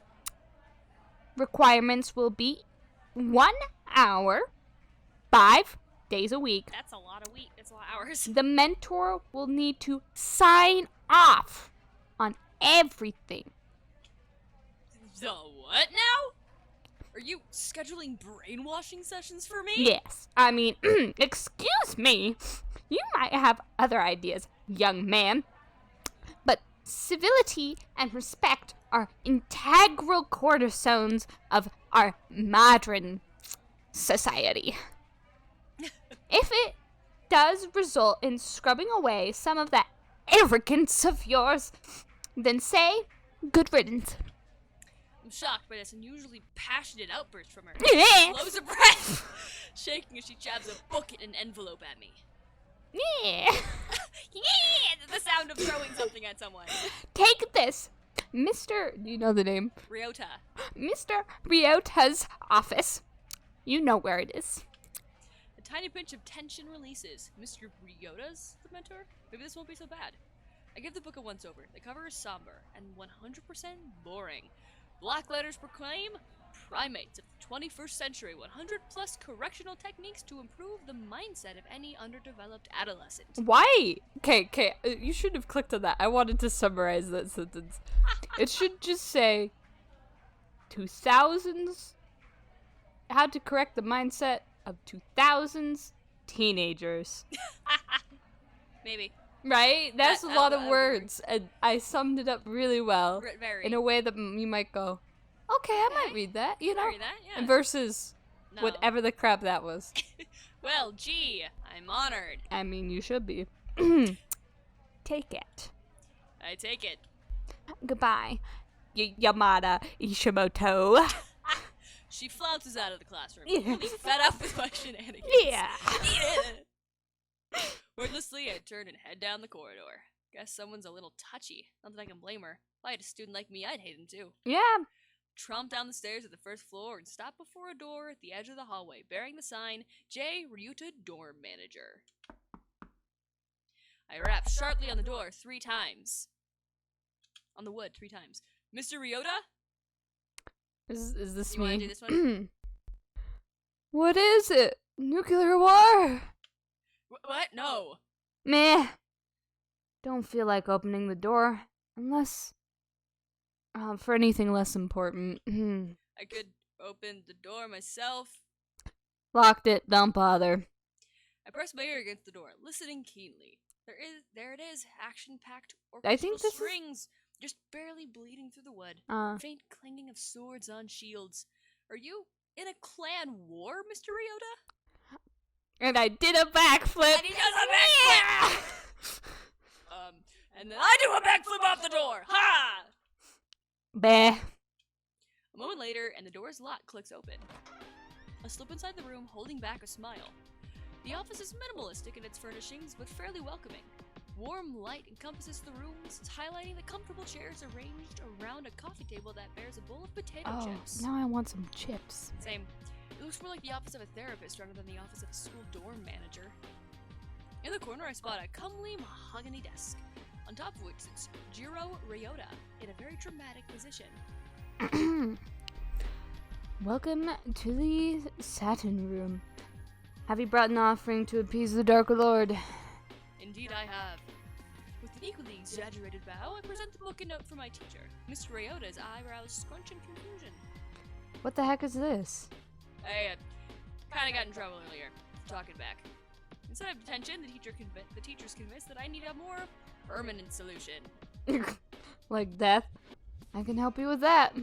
Requirements will be 1 hour, 5 days a week. That's a lot of hours. The mentor will need to sign off on everything. The what now? Are you scheduling brainwashing sessions for me? Yes. I mean, excuse me. You might have other ideas, young man. But civility and respect are integral cornerstones of our modern society. If it does result in scrubbing away some of that arrogance of yours, then say good riddance. I'm shocked by this unusually passionate outburst from her. Yeah. Blows her breath, shaking as she jabs a book in an envelope at me. Yeah. Yeah, the sound of throwing something at someone. Take this. Mr. Do you know the name? Ryota. Mr. Ryota's office. You know where it is. A tiny pinch of tension releases. Mr. Ryota's the mentor? Maybe this won't be so bad. I give the book a once-over. The cover is somber and 100% boring. Black letters proclaim primates of the 21st century, 100+ correctional techniques to improve the mindset of any underdeveloped adolescent. Why? Okay, you should have clicked on that. I wanted to summarize that sentence. It should just say 2000s, how to correct the mindset of 2000s teenagers. Maybe. Right? That's a lot of words, and I summed it up really well. Very. In a way that you might go, okay, I might read that, you know? Read that, yeah. Versus No. whatever the crap that was. Well, gee, I'm honored. I mean, you should be. Take it. I take it. Goodbye, Yamada Ishimoto. She flounces out of the classroom, Yeah. really fed up with my shenanigans. Yeah. Wordlessly, I turn and head down the corridor. Guess someone's a little touchy. Not that I can blame her. If I had a student like me, I'd hate him too. Yeah. Tromp down the stairs at the first floor and stop before a door at the edge of the hallway, bearing the sign, J. Ryuta Dorm Manager. I rap sharply on the door 3 times. On the wood 3 times. Mr. Ryota? Is this You me? wanna do this one? What is it? Nuclear war? What? No. Meh. Don't feel like opening the door. Unless... for anything less important. I could open the door myself. Locked it. Don't bother. I press my ear against the door, listening keenly. There it is, action-packed I think orchestral this is- strings, just barely bleeding through the wood. Faint clanging of swords on shields. Are you in a clan war, Mr. Ryota? And I did a backflip. And he does a backflip! And then I do a backflip off the door! Ha! Bah. A moment later, and the door's lock clicks open. I slip inside the room, holding back a smile. The office is minimalistic in its furnishings, but fairly welcoming. Warm light encompasses the rooms, highlighting the comfortable chairs arranged around a coffee table that bears a bowl of potato chips. Now I want some chips. Same. It looks more like the office of a therapist rather than the office of a school dorm manager. In the corner, I spot a comely mahogany desk, on top of which sits Jiro Ryota in a very dramatic position. Welcome to the Satin Room. Have you brought an offering to appease the Dark Lord? Indeed I have. With an equally exaggerated bow, I present the book and note for my teacher. Mr. Ryota's eyebrows scrunch in confusion. What the heck is this? I kinda got in trouble earlier, talking back. Instead of detention, the teacher's convinced that I need a more permanent solution. Like death? I can help you with that.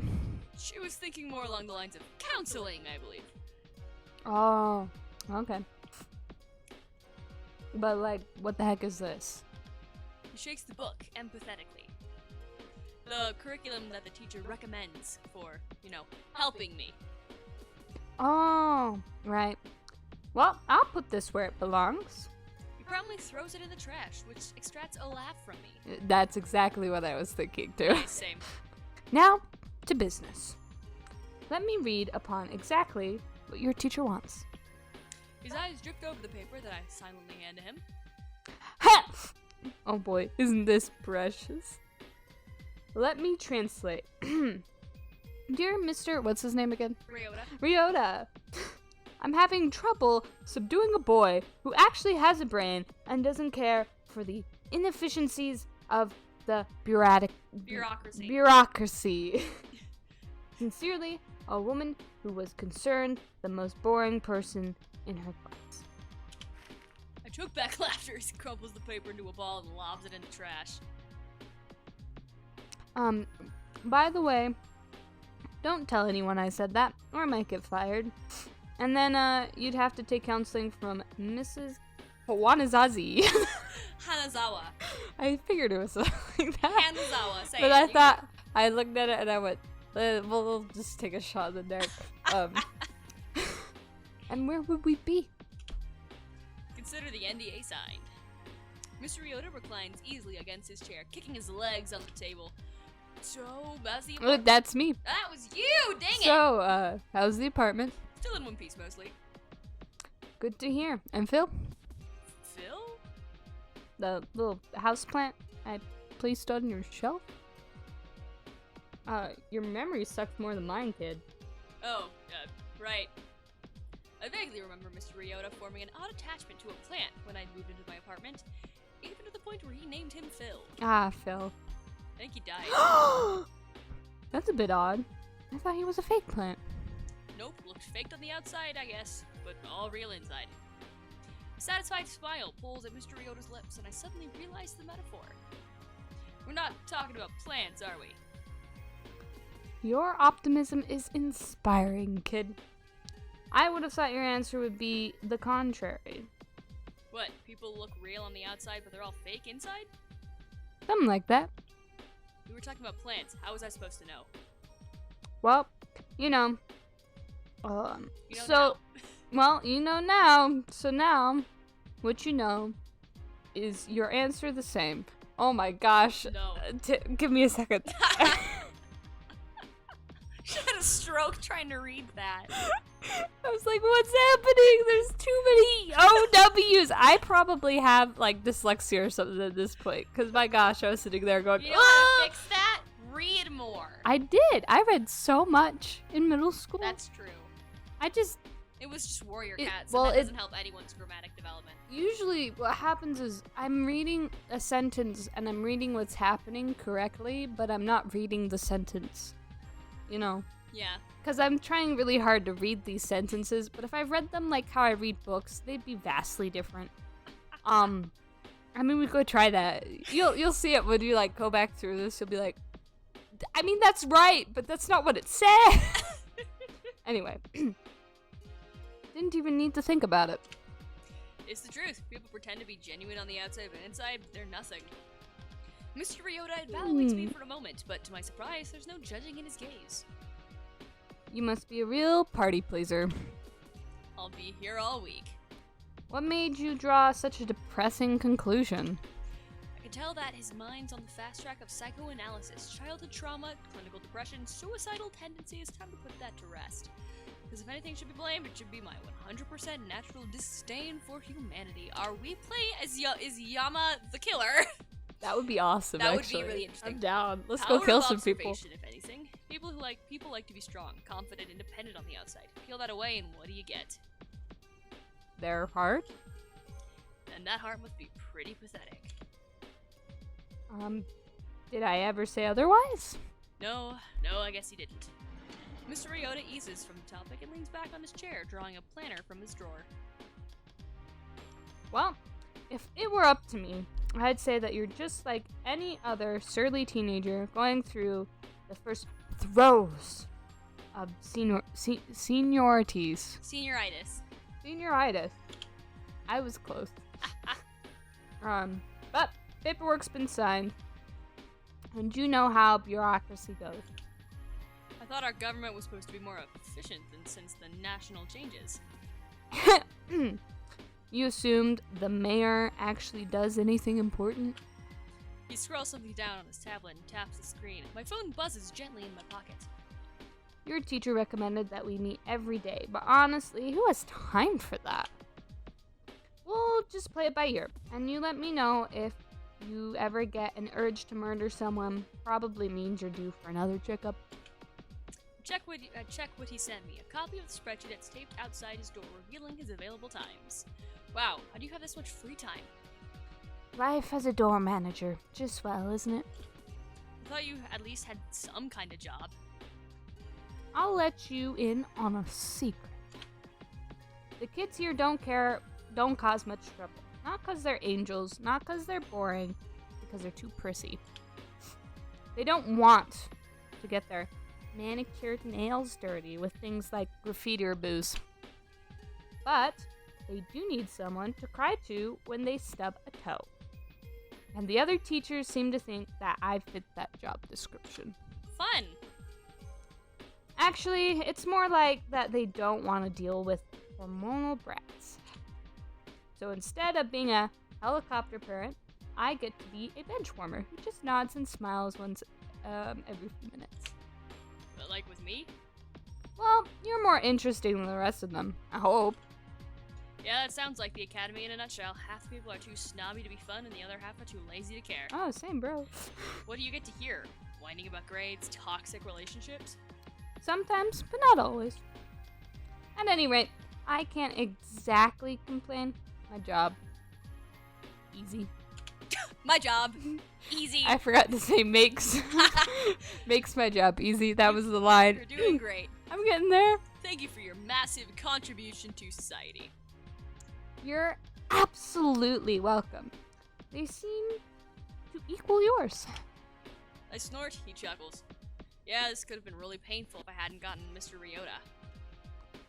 She was thinking more along the lines of counseling, I believe. Oh, okay. But like, what the heck is this? He shakes the book empathetically. The curriculum that the teacher recommends for, helping me. Oh, right. Well, I'll put this where it belongs. He promptly throws it in the trash, which extracts a laugh from me. That's exactly what I was thinking too. Same. Now, to business. Let me read upon exactly what your teacher wants. His eyes drift over the paper that I silently hand to him. Ha! Oh boy, isn't this precious? Let me translate. Dear Mr. What's his name again? Ryota. I'm having trouble subduing a boy who actually has a brain and doesn't care for the inefficiencies of the bureaucracy. Sincerely, a woman who was concerned, the most boring person in her class. I choke back laughter as he crumples the paper into a ball and lobs it in the trash. By the way, don't tell anyone I said that, or I might get fired. And then, you'd have to take counseling from Mrs. Hawanazazi. Hanazawa. I figured it was something like that. Hanazawa, say But it. I thought, I looked at it and I went, we'll just take a shot in the dark. And where would we be? Consider the NDA signed. Mr. Ryota reclines easily against his chair, kicking his legs on the table. So, how's the apartment? That's me. That was you! Dang it! So, how's the apartment? Still in one piece, mostly. Good to hear. And Phil? Phil? The little houseplant I placed on your shelf? Your memory sucks more than mine, kid. Oh, right. I vaguely remember Mr. Ryota forming an odd attachment to a plant when I moved into my apartment, even to the point where he named him Phil. Ah, Phil. I think he died. That's a bit odd. I thought he was a fake plant. Nope, looked faked on the outside, I guess, but all real inside. A satisfied smile pulls at Mr. Ryota's lips, and I suddenly realize the metaphor. We're not talking about plants, are we? Your optimism is inspiring, kid. I would have thought your answer would be the contrary. What, people look real on the outside, but they're all fake inside? Something like that. We were talking about plants. How was I supposed to know? Well, you know. You know now. Well, you know now. So now, what you know is your answer the same. Oh my gosh. No. Give me a second. Shut a stroke trying to read that. I was like, what's happening? There's too many OWs. I probably have, like, dyslexia or something at this point. Because, my gosh, I was sitting there going, You know how to fix that? Read more. I did. I read so much in middle school. That's true. It was just warrior cats, well, and that doesn't help anyone's grammatic development. Usually what happens is I'm reading a sentence and I'm reading what's happening correctly, but I'm not reading the sentence. You know? Yeah. Because I'm trying really hard to read these sentences, but if I read them like how I read books, they'd be vastly different. I mean, we could try that. You'll see it when you, like, go back through this. You'll be like, I mean, that's right, but that's not what it said. Anyway. Didn't even need to think about it. It's the truth. People pretend to be genuine on the outside, but inside, they're nothing. Mr. Ryota evaluates me for a moment, but to my surprise, there's no judging in his gaze. You must be a real party pleaser. I'll be here all week. What made you draw such a depressing conclusion? I can tell that his mind's on the fast track of psychoanalysis, childhood trauma, clinical depression, suicidal tendencies. Time to put that to rest. Because if anything should be blamed, it should be my 100% natural disdain for humanity. Are we playing as is Yama the killer? That would be awesome. That actually. would be really interesting. I'm down. Let's Power go kill of some people. If anything, people like to be strong, confident, independent on the outside. Peel that away, and what do you get? Their heart. And that heart must be pretty pathetic. Did I ever say otherwise? No, I guess he didn't. Mr. Ryota eases from the topic and leans back on his chair, drawing a planner from his drawer. Well, if it were up to me, I'd say that you're just like any other surly teenager going through the first throes of seniorities. Senioritis. I was close. But paperwork's been signed, and you know how bureaucracy goes. I thought our government was supposed to be more efficient than since the national changes. You assumed the mayor actually does anything important? He scrolls something down on his tablet and taps the screen. My phone buzzes gently in my pocket. Your teacher recommended that we meet every day, but honestly, who has time for that? We'll just play it by ear, and you let me know if you ever get an urge to murder someone. Probably means you're due for another checkup. Check what he sent me. A copy of the spreadsheet that's taped outside his door, revealing his available times. Wow, how do you have this much free time? Life as a door manager. Just swell, isn't it? I thought you at least had some kind of job. I'll let you in on a secret. The kids here don't cause much trouble. Not because they're angels, not because they're boring, because they're too prissy. They don't want to get their manicured nails dirty with things like graffiti or booze. But they do need someone to cry to when they stub a toe. And the other teachers seem to think that I fit that job description. Fun! Actually, it's more like that they don't want to deal with hormonal brats. So instead of being a helicopter parent, I get to be a bench warmer who just nods and smiles once every few minutes. But like with me? Well, you're more interesting than the rest of them, I hope. Yeah, that sounds like the academy in a nutshell. Half the people are too snobby to be fun, and the other half are too lazy to care. Oh, same, bro. What do you get to hear? Whining about grades, toxic relationships? Sometimes, but not always. At any rate, I can't exactly complain. My job. Easy. My job. Easy. I forgot to say makes. Makes my job easy. That was the line. You're doing great. I'm getting there. Thank you for your massive contribution to society. You're absolutely welcome. They seem to equal yours. I snort, he chuckles. Yeah, this could have been really painful if I hadn't gotten Mr. Ryota.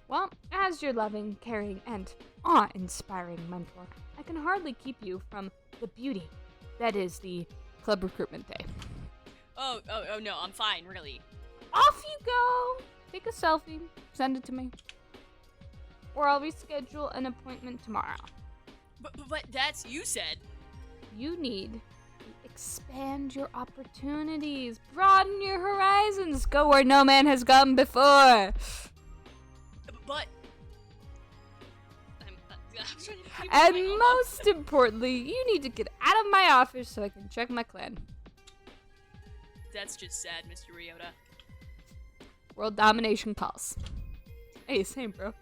Well, as your loving, caring, and awe-inspiring mentor, I can hardly keep you from the beauty that is the club recruitment day. Oh no, I'm fine, really. Off you go! Take a selfie, send it to me. Or I'll reschedule an appointment tomorrow. But that's you said. You need Expand your opportunities. Broaden your horizons. Go where no man has gone before. But... And most importantly, you need to get out of my office so I can check my clan. That's just sad, Mr. Ryota. World domination calls. Hey, same, bro.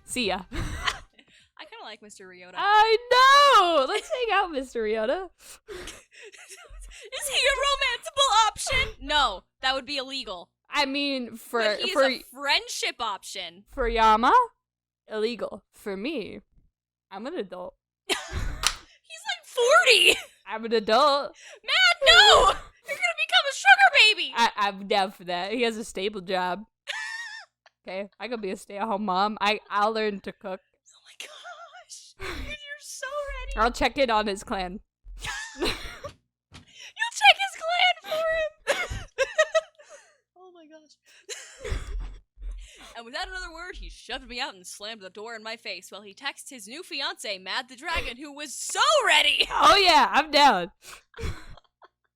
See ya. I kind of like Mr. Ryota. I know! Let's hang out, Mr. Ryota. Is he a romanceable option? No, that would be illegal. I mean, But he's a friendship option. For Yama, illegal. For me, I'm an adult. He's like 40! I'm an adult. Mad, no! You're gonna become a sugar baby! I'm down for that. He has a stable job. Okay, I could be a stay-at-home mom. I'll learn to cook. Oh my gosh. You're so ready. I'll check in on his clan. You'll check his clan for him! Oh my gosh. And without another word, he shoved me out and slammed the door in my face while he texted his new fiance, MadtheDragon, who was so ready! Oh yeah, I'm down.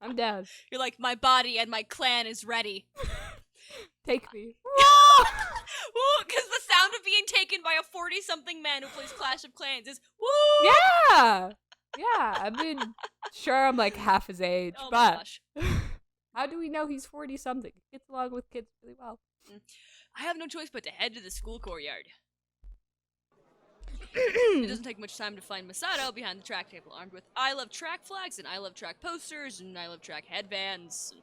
I'm down. You're like, my body and my clan is ready. Take me. Because the sound of being taken by a 40-something man who plays Clash of Clans is woo! Yeah! Yeah, I mean, sure, I'm like half his age, Oh my but gosh. how do we know he's 40-something? He gets along with kids really well. I have no choice but to head to the school courtyard. It doesn't take much time to find Masato behind the track table, armed with I Love Track flags and I Love Track posters and I Love Track headbands.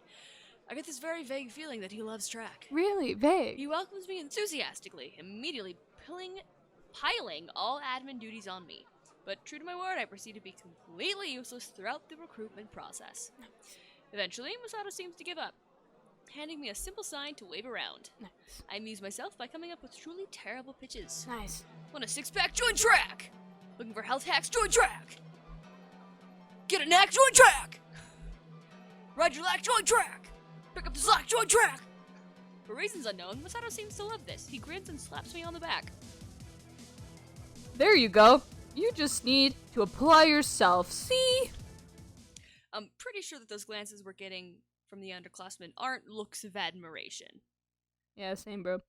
I get this very vague feeling that he loves track. Really vague. He welcomes me enthusiastically, immediately piling all admin duties on me. But true to my word, I proceed to be completely useless throughout the recruitment process. Eventually, Masato seems to give up, handing me a simple sign to wave around. Nice. I amuse myself by coming up with truly terrible pitches. Nice. Want a six-pack? Join track! Looking for health hacks? Join track! Get a knack? Join track! Ride your lack? Join track! Pick up the slack? Join track! For reasons unknown, Masato seems to love this. He grins and slaps me on the back. There you go. You just need to apply yourself. See? I'm pretty sure that those glances we're getting from the underclassmen aren't looks of admiration. Yeah, same, bro.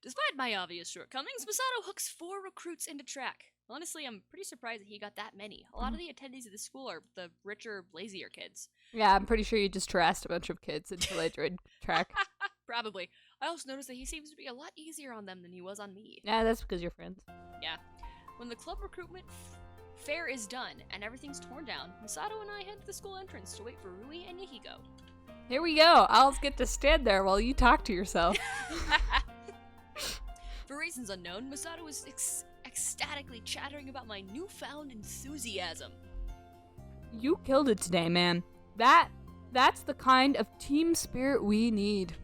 Despite my obvious shortcomings, Masato hooks 4 recruits into track. Honestly, I'm pretty surprised that he got that many. A lot of the attendees of the school are the richer, lazier kids. Yeah, I'm pretty sure you just harassed a bunch of kids until they joined track. Probably. I also noticed that he seems to be a lot easier on them than he was on me. Yeah, that's because you're friends. Yeah. When the club recruitment fair is done and everything's torn down, Masato and I head to the school entrance to wait for Rui and Yahiko. Here we go. I'll get to stand there while you talk to yourself. For reasons unknown, Masato is ecstatically chattering about my newfound enthusiasm. You killed it today, man. That's the kind of team spirit we need.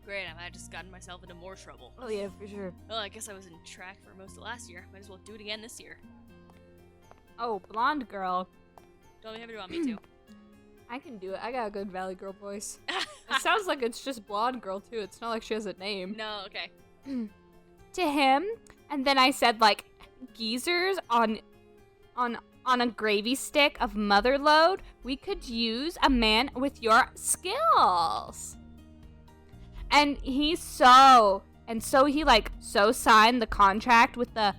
Great, I've just gotten myself into more trouble. Oh yeah, for sure. Well, I guess I was in track for most of last year. Might as well do it again this year. Oh, blonde girl. Don't you want me to? I can do it. I got a good Valley Girl voice. It sounds like it's just blonde girl too. It's not like she has a name. No, okay. To him, and then I said like geezers on a gravy stick of mother load. We could use a man with your skills. And he signed the contract with the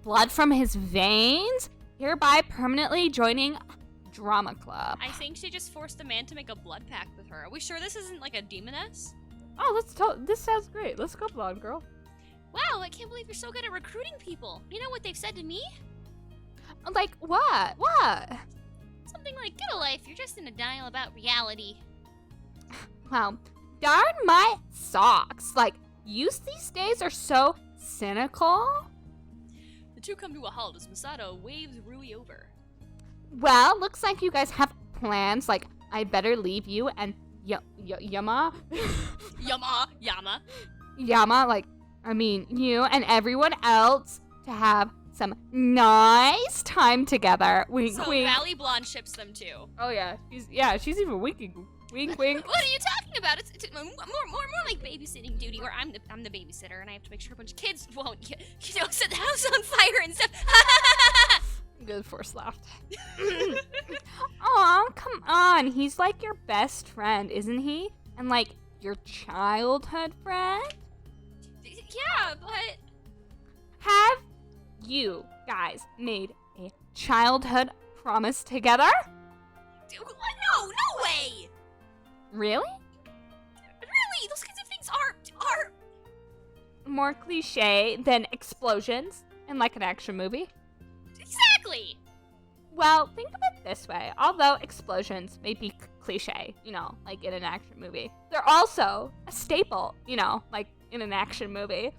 blood from his veins, hereby permanently joining drama club. I think she just forced the man to make a blood pact with her. Are we sure this isn't like a demoness? Oh, this sounds great. Let's go, blonde girl. Wow, I can't believe you're so good at recruiting people. You know what they've said to me? Like, what? What? Something like, get a life, you're just in denial about reality. Wow, darn my socks. Like, youth these days are so cynical. The two come to a halt as Masato waves Rui over. Well, looks like you guys have plans. Like, I better leave you and Yama. Yama, like, I mean, you and everyone else to have some nice time together. Wink, so wink. Valley Blonde ships them too. Oh yeah, she's even winking. Wink, wink. What are you talking about? It's more like babysitting duty, where I'm the babysitter and I have to make sure a bunch of kids won't, set the house on fire and stuff. really forced laughed. Aw, come on. He's like your best friend, isn't he? And like your childhood friend? Yeah, but... Have you guys made a childhood promise together? No, no way! Really? Really? Those kinds of things are... More cliche than explosions in like an action movie? Exactly! Well, think of it this way. Although explosions may be cliche, like in an action movie, they're also a staple, like in an action movie.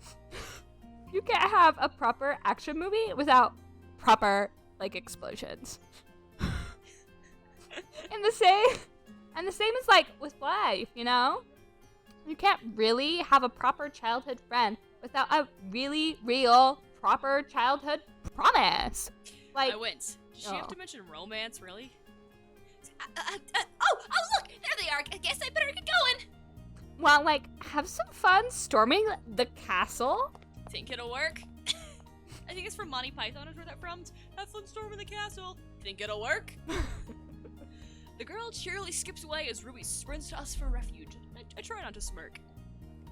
You can't have a proper action movie without proper, like, explosions. And the same is like with life, You can't really have a proper childhood friend without a really real, proper childhood promise. Like, I went. Did she have to mention romance, really? Oh, look! There they are! I guess I better get going! Well, like, have some fun storming the castle. Think it'll work? I think it's from Monty Python is where that from. Have fun storming the castle. Think it'll work? The girl cheerily skips away as Ruby sprints to us for refuge. I try not to smirk.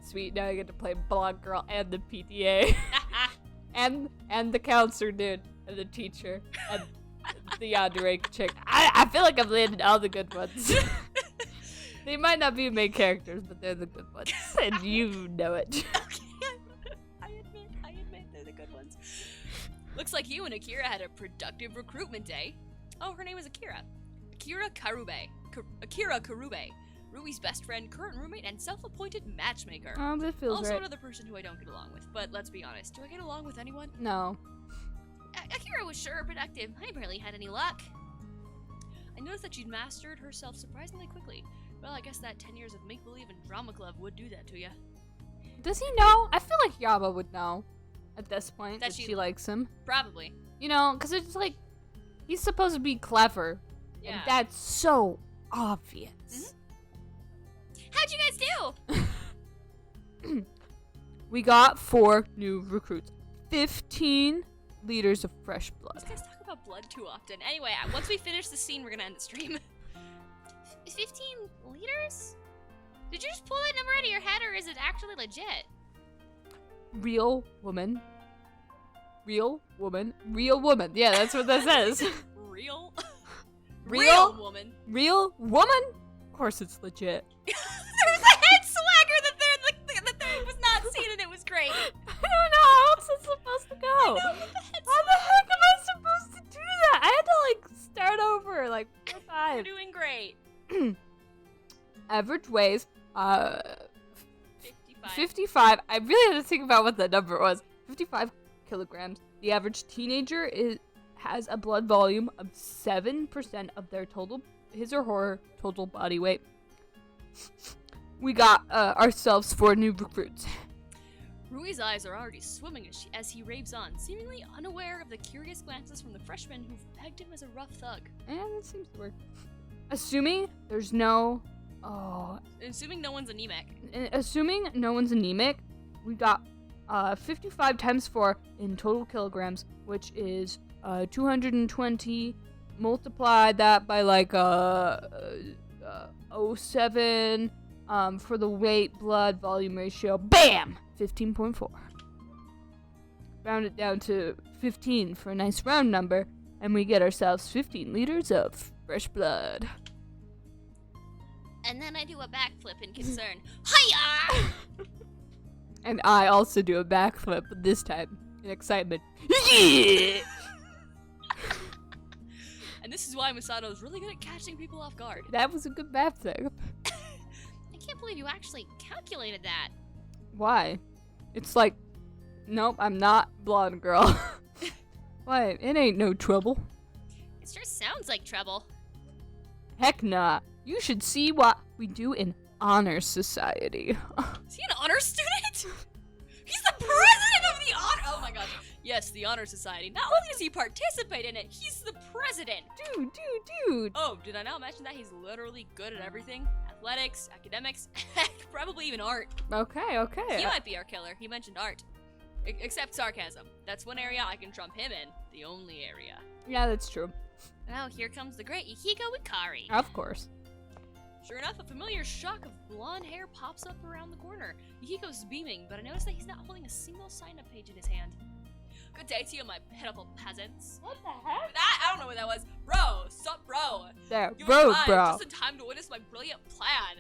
Sweet, now I get to play Blonde Girl and the PTA. and the counselor dude. And the teacher. And the yandere chick. I feel like I've landed all the good ones. They might not be main characters, but they're the good ones. And you know it. I admit they're the good ones. Looks like you and Akira had a productive recruitment day. Oh, her name is Akira. Akira Karube. Rui's best friend, current roommate, and self-appointed matchmaker. Oh, that feels also right. another person who I don't get along with. But let's be honest, do I get along with anyone? No. Akira was sure productive. I barely had any luck. I noticed that she'd mastered herself surprisingly quickly. Well, I guess that 10 years of make-believe and drama club would do that to you. Does he know? I feel like Yaba would know at this point that she likes him. Probably. Because it's like, he's supposed to be clever. Yeah. And that's so obvious. Mm-hmm. How'd you guys do? We got 4 new recruits. 15 liters of fresh blood. These guys talk about blood too often. Anyway, once we finish the scene, we're gonna end the stream. 15 liters? Did you just pull that number out of your head, or is it actually legit? Real woman. Real woman. Real woman. Yeah, that's what that says. Real woman. Real woman? Of course it's legit. There was a head swagger that there was not seen, and it was great. I don't know how else it's supposed to go. I know, but the head How the heck am I supposed to do that? I had to start over 4 times. You're doing great. Average weighs 55. 55. I really had to think about what the number was. 55 kilograms. The average teenager has a blood volume of 7% of their his or her total body weight. We got ourselves 4 new recruits. Rui's eyes are already swimming as he raves on, seemingly unaware of the curious glances from the freshmen who've pegged him as a rough thug. And it seems to work. Assuming no one's anemic, we got 55 times 4 in total kilograms, which is 220. Multiply that by 0.07 for the weight blood volume ratio. Bam! 15.4. Round it down to 15 for a nice round number, and we get ourselves 15 liters of fresh blood. And then I do a backflip in concern. Hiya! And I also do a backflip, this time in excitement. Yeah! And this is why Masato's really good at catching people off guard. That was a good backflip. I can't believe you actually calculated that. Why? It's like, nope, I'm not Blonde Girl. Why? It ain't no trouble. It sure sounds like trouble. Heck nah. You should see what we do in Honor Society. Is he an honor student? He's the president of the honor. Oh my gosh. Yes, the Honor Society. Not only does he participate in it, he's the president. Dude. Oh, did I not mention that he's literally good at everything? Athletics, academics, probably even art. Okay. He might be our killer. He mentioned art. Except sarcasm. That's one area I can trump him in. The only area. Yeah, that's true. Now here comes the great Yukiko Ikari. Of course. Sure enough, a familiar shock of blonde hair pops up around the corner. Yukiko's beaming, but I notice that he's not holding a single sign-up page in his hand. Good day to you, my pitiful peasants. What the heck? I don't know what that was. Bro, sup, bro? There, You bro, arrived bro. just in time to witness my brilliant plan.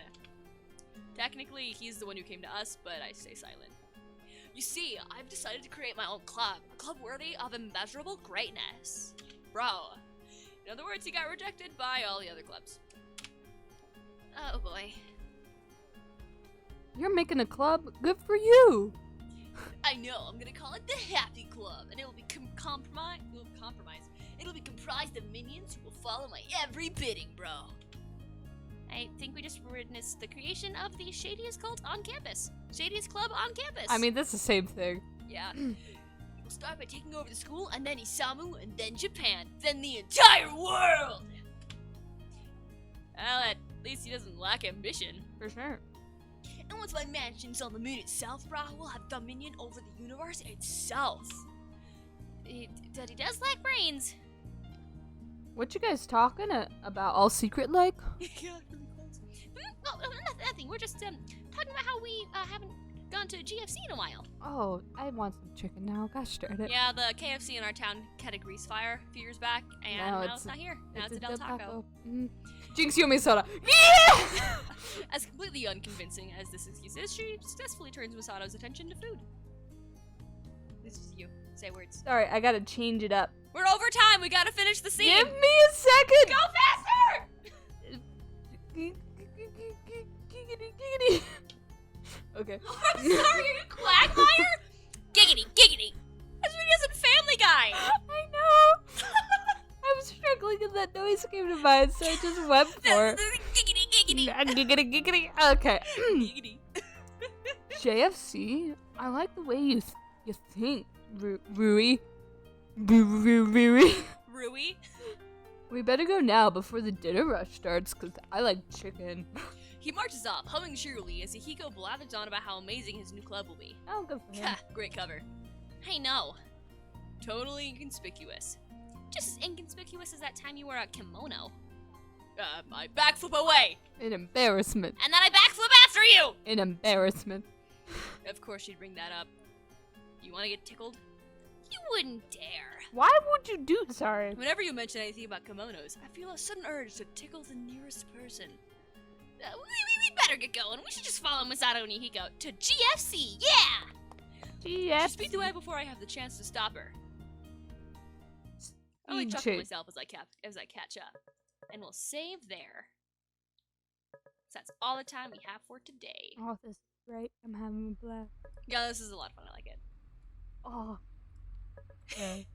Technically, he's the one who came to us, but I stay silent. You see, I've decided to create my own club. A club worthy of immeasurable greatness. Bro. In other words, he got rejected by all the other clubs. Oh boy. You're making a club? Good for you. I know, I'm gonna call it the Happy Club, and it'll be compromised. It'll be comprised of minions who will follow my every bidding, bro. I think we just witnessed the creation of the shadiest cult on campus. Shadiest club on campus. I mean, that's the same thing. Yeah. We'll start by taking over the school, and then Isamu, and then Japan, then the entire world! Well, at least he doesn't lack ambition. For sure. And once my mansion's on the moon itself, bro, we'll have dominion over the universe itself. Daddy does lack brains. What you guys talking about? All secret like? Yeah, really close. Nothing. We're just talking about how we haven't gone to GFC in a while. Oh, I want some chicken now. Gosh darn it. Yeah, the KFC in our town had a grease fire a few years back, and now it's not here. Now it's a Del Taco. Jinx Yumi Soda. Yeah! As completely unconvincing as this excuse is, she successfully turns Masato's attention to food. This is you. Say words. Sorry, I gotta change it up. We're over time. We gotta finish the scene. Give me a second. Go faster! Okay. I'm sorry, are you Quagmire? Giggity, giggity. That's what he does in Family Guy. I know. I was struggling and that noise came to mind, so I just went for it. Giggity, giggity. Giggity, giggity. Okay. Giggity. JFC, I like the way you think, Rui. Rui. Rui? We better go now before the dinner rush starts, because I like chicken. He marches off, humming cheerily as Yukiko blathers on about how amazing his new club will be. Oh, good for him. Ha, great cover. Hey, no. Totally inconspicuous. Just as inconspicuous as that time you wore a kimono. I backflip away! An embarrassment. And then I backflip after you! An embarrassment. Of course she'd bring that up. You want to get tickled? You wouldn't dare. Why would you do? Sorry. Whenever you mention anything about kimonos, I feel a sudden urge to tickle the nearest person. We better get going. We should just follow Masato and Yukiko to GFC, yeah! GFC. Speed the way before I have the chance to stop her. I only chuckle Chase. myself as I catch up. And we'll save there. So that's all the time we have for today. Oh, this is great. I'm having a blast. Yeah, this is a lot of fun. I like it. Oh. Okay.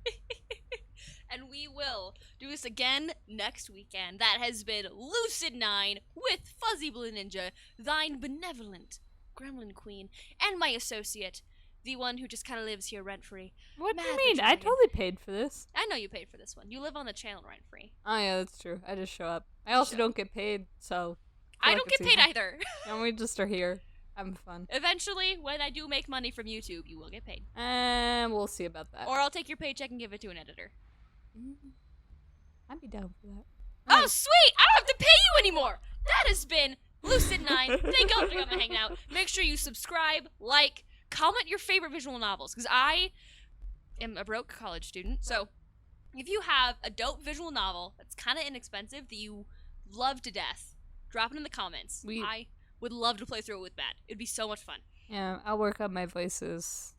And we will do this again next weekend. That has been Lucid9 with Fuzzy Blue Ninja, thine benevolent gremlin queen, and my associate, the one who just kind of lives here rent-free. What do you mean? I MadtheDragon. totally paid for this. I know you paid for this one. You live on the channel rent-free. Oh yeah, that's true. I just show up. I also don't get paid, so. I don't get paid either. And we just are here. Having fun. Eventually, when I do make money from YouTube, you will get paid. And we'll see about that. Or I'll take your paycheck and give it to an editor. I'd be down for that. Oh, sweet! I don't have to pay you anymore! That has been Lucid9. Thank y'all for coming and hanging out. Make sure you subscribe, like, comment your favorite visual novels, because I am a broke college student, so if you have a dope visual novel that's kind of inexpensive that you love to death, drop it in the comments. I would love to play through it with Matt. It'd be so much fun. Yeah, I'll work on my voices.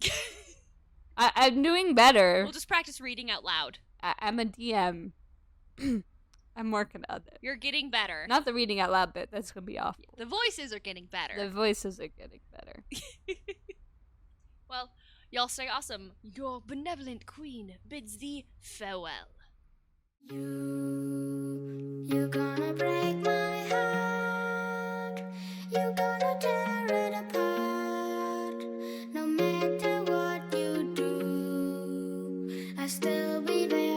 I'm doing better. We'll just practice reading out loud. I'm a DM. I'm working on it. You're getting better. Not the reading out loud bit. That's gonna be awful. The voices are getting better. The voices are getting better. Well, y'all stay awesome. Your benevolent queen bids thee farewell. You're gonna break my heart. You're gonna tear it apart. No matter what you do, I still be there.